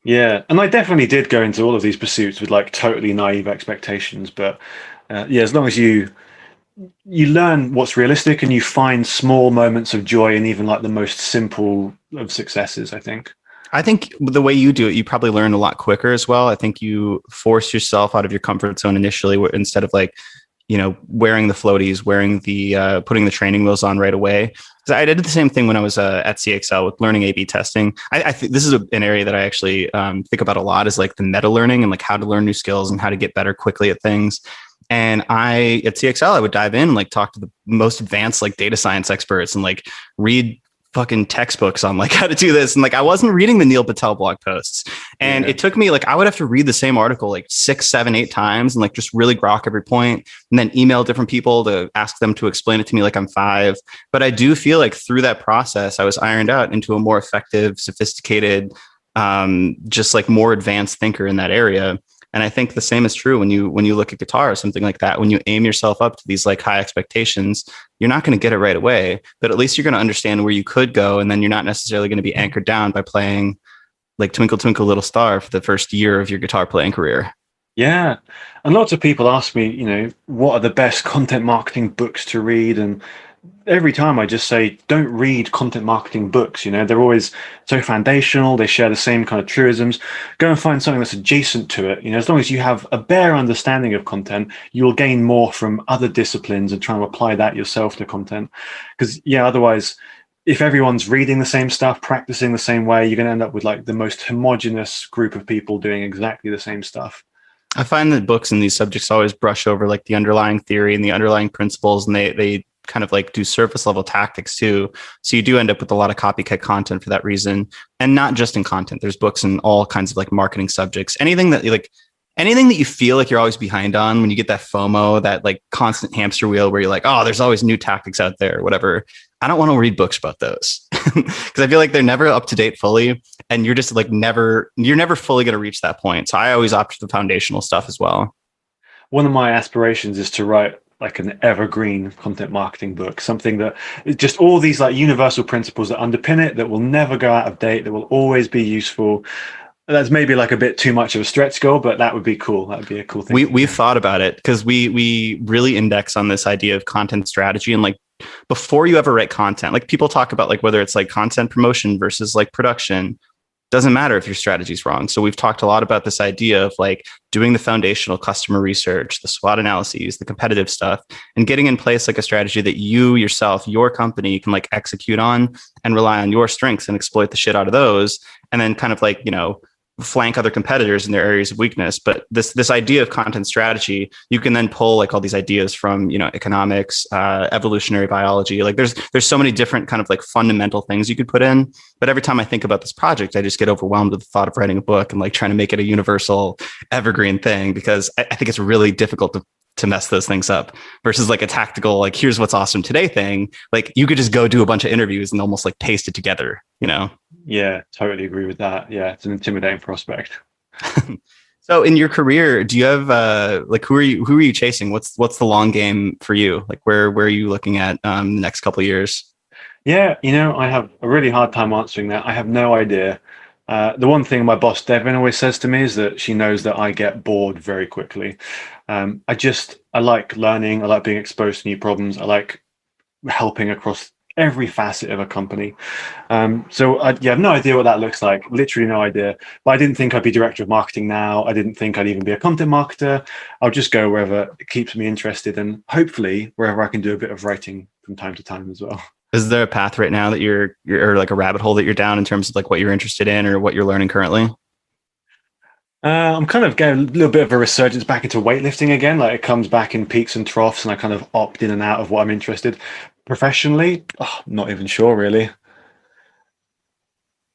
Yeah, and I definitely did go into all of these pursuits with like totally naive expectations. But yeah, as long as you learn what's realistic and you find small moments of joy in even like the most simple of successes, I think. I think the way you do it, you probably learn a lot quicker as well. I think you force yourself out of your comfort zone initially instead of like, wearing the floaties, wearing the, putting the training wheels on right away. Because I did the same thing when I was at CXL with learning A/B testing. I think this is an area that I actually think about a lot, is like the meta learning and like how to learn new skills and how to get better quickly at things. And at CXL, I would dive in and like talk to the most advanced like data science experts and like read fucking textbooks on like how to do this. And like, I wasn't reading the Neil Patel blog posts. And It took me like, I would have to read the same article like 6, 7, 8 times and like just really grok every point and then email different people to ask them to explain it to me like I'm 5. But I do feel like through that process, I was ironed out into a more effective, sophisticated, just like more advanced thinker in that area. And I think the same is true when you look at guitar or something like that. When you aim yourself up to these like high expectations, you're not going to get it right away, but at least you're going to understand where you could go. And then you're not necessarily going to be anchored down by playing like Twinkle Twinkle Little Star for the first year of your guitar playing career. Yeah. And lots of people ask me, what are the best content marketing books to read? And every time I just say, don't read content marketing books. They're always so foundational. They share the same kind of truisms. Go and find something that's adjacent to it. As long as you have a bare understanding of content, you'll gain more from other disciplines and try to apply that yourself to content. Because otherwise, if everyone's reading the same stuff, practicing the same way, you're going to end up with like the most homogenous group of people doing exactly the same stuff. I find that books in these subjects always brush over like the underlying theory and the underlying principles, and they kind of like do surface level tactics too. So you do end up with a lot of copycat content for that reason. And not just in content. There's books in all kinds of like marketing subjects. Anything that you feel like you're always behind on, when you get that FOMO, that like constant hamster wheel where you're like, oh, there's always new tactics out there, or whatever. I don't want to read books about those because I feel like they're never up to date fully. And you're just like you're never fully going to reach that point. So I always opt for the foundational stuff as well. One of my aspirations is to write like an evergreen content marketing book, something that is just all these like universal principles that underpin it, that will never go out of date, that will always be useful. That's maybe like a bit too much of a stretch goal, but that would be cool. That would be a cool thing. We've thought about it because we really index on this idea of content strategy. And like before you ever write content, like people talk about like whether it's like content promotion versus like production, doesn't matter if your strategy's wrong. So we've talked a lot about this idea of like doing the foundational customer research, the SWOT analyses, the competitive stuff, and getting in place like a strategy that you yourself, your company can like execute on and rely on your strengths and exploit the shit out of those. And then kind of like, flank other competitors in their areas of weakness. But this idea of content strategy, you can then pull like all these ideas from, economics, evolutionary biology. Like there's so many different kind of like fundamental things you could put in. But every time I think about this project, I just get overwhelmed with the thought of writing a book and like trying to make it a universal evergreen thing, because I think it's really difficult to mess those things up versus like a tactical, like here's what's awesome today thing. Like you could just go do a bunch of interviews and almost like paste it together, Yeah, totally agree with that. Yeah, it's an intimidating prospect. So in your career, do you have like who are you chasing? What's the long game for you? Like where are you looking at the next couple of years? Yeah, I have a really hard time answering that. I have no idea. The one thing my boss Devin always says to me is that she knows that I get bored very quickly. I like learning. I like being exposed to new problems. I like helping across every facet of a company. So I have no idea what that looks like. Literally no idea. But I didn't think I'd be director of marketing now. I didn't think I'd even be a content marketer. I'll just go wherever it keeps me interested, and hopefully wherever I can do a bit of writing from time to time as well. Is there a path right now that you're or like a rabbit hole that you're down in terms of like what you're interested in or what you're learning currently? I'm kind of getting a little bit of a resurgence back into weightlifting again. Like it comes back in peaks and troughs, and I kind of opt in and out of what I'm interested. Professionally, not even sure really.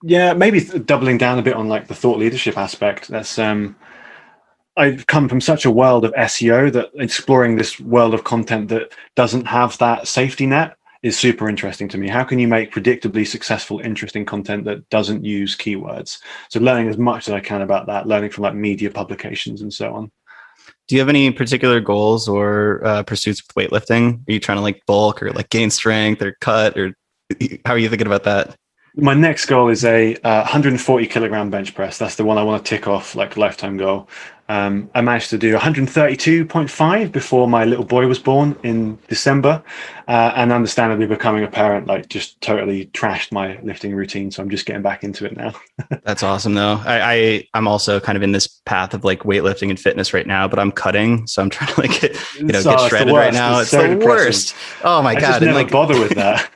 Yeah, maybe doubling down a bit on like the thought leadership aspect. That's I've come from such a world of SEO that exploring this world of content that doesn't have that safety net is super interesting to me. How can you make predictably successful, interesting content that doesn't use keywords? So learning as much as I can about that, learning from like media publications and so on. Do you have any particular goals or pursuits with weightlifting? Are you trying to like bulk or like gain strength or cut, or how are you thinking about that? My next goal is a 140 kilogram bench press. That's the one I want to tick off, like lifetime goal. I managed to do 132.5 before my little boy was born in December, and understandably becoming a parent, like just totally trashed my lifting routine. So I'm just getting back into it now. That's awesome though. I'm also kind of in this path of like weightlifting and fitness right now, but I'm cutting. So I'm trying to like, get shredded right now. It's so the worst. Oh my God. I just never bother with that.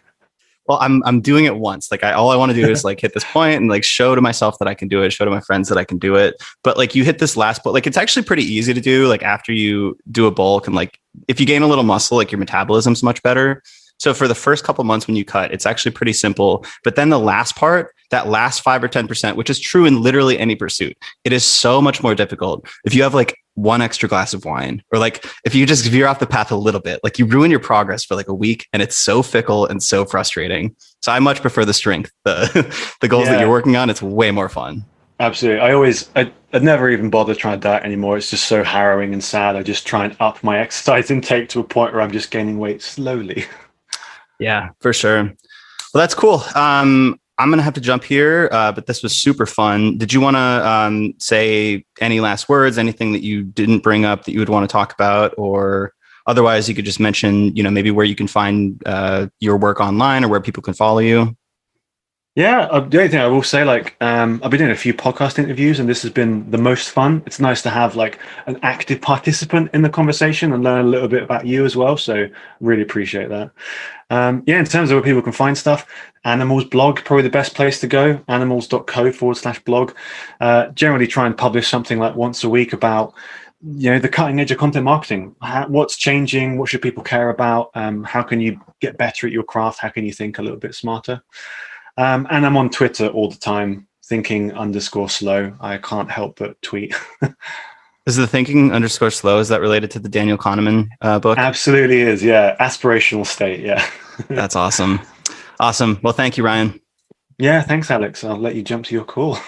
Well, I'm doing it once. Like all I want to do is like hit this point and like show to myself that I can do it, show to my friends that I can do it. But like you hit this last, but like it's actually pretty easy to do. Like after you do a bulk and like if you gain a little muscle, like your metabolism's much better. So for the first couple months when you cut, it's actually pretty simple. But then the last part, that last 5 or 10%, which is true in literally any pursuit, it is so much more difficult. If you have like one extra glass of wine, or like if you just veer off the path a little bit, like you ruin your progress for like a week, and it's so fickle and so frustrating. So I much prefer the strength, the goals that you're working on. It's way more fun. Absolutely. I'd never even bother trying to diet anymore. It's just so harrowing and sad. I just try and up my exercise intake to a point where I'm just gaining weight slowly. Yeah, for sure. Well, that's cool. I'm going to have to jump here, but this was super fun. Did you want to say any last words, anything that you didn't bring up that you would want to talk about, or otherwise you could just mention, maybe where you can find your work online or where people can follow you? Yeah, the only thing I will say, I've been doing a few podcast interviews, and this has been the most fun. It's nice to have like an active participant in the conversation and learn a little bit about you as well. So really appreciate that. In terms of where people can find stuff, Animals blog, probably the best place to go, animals.co/blog. Generally try and publish something like once a week about, the cutting edge of content marketing. What's changing? What should people care about? How can you get better at your craft? How can you think a little bit smarter? And I'm on Twitter all the time, thinking_slow. I can't help but tweet. Is the thinking_slow, is that related to the Daniel Kahneman book? Absolutely is, yeah. Aspirational state, yeah. That's awesome. Awesome. Well, thank you, Ryan. Yeah, thanks, Alex. I'll let you jump to your call.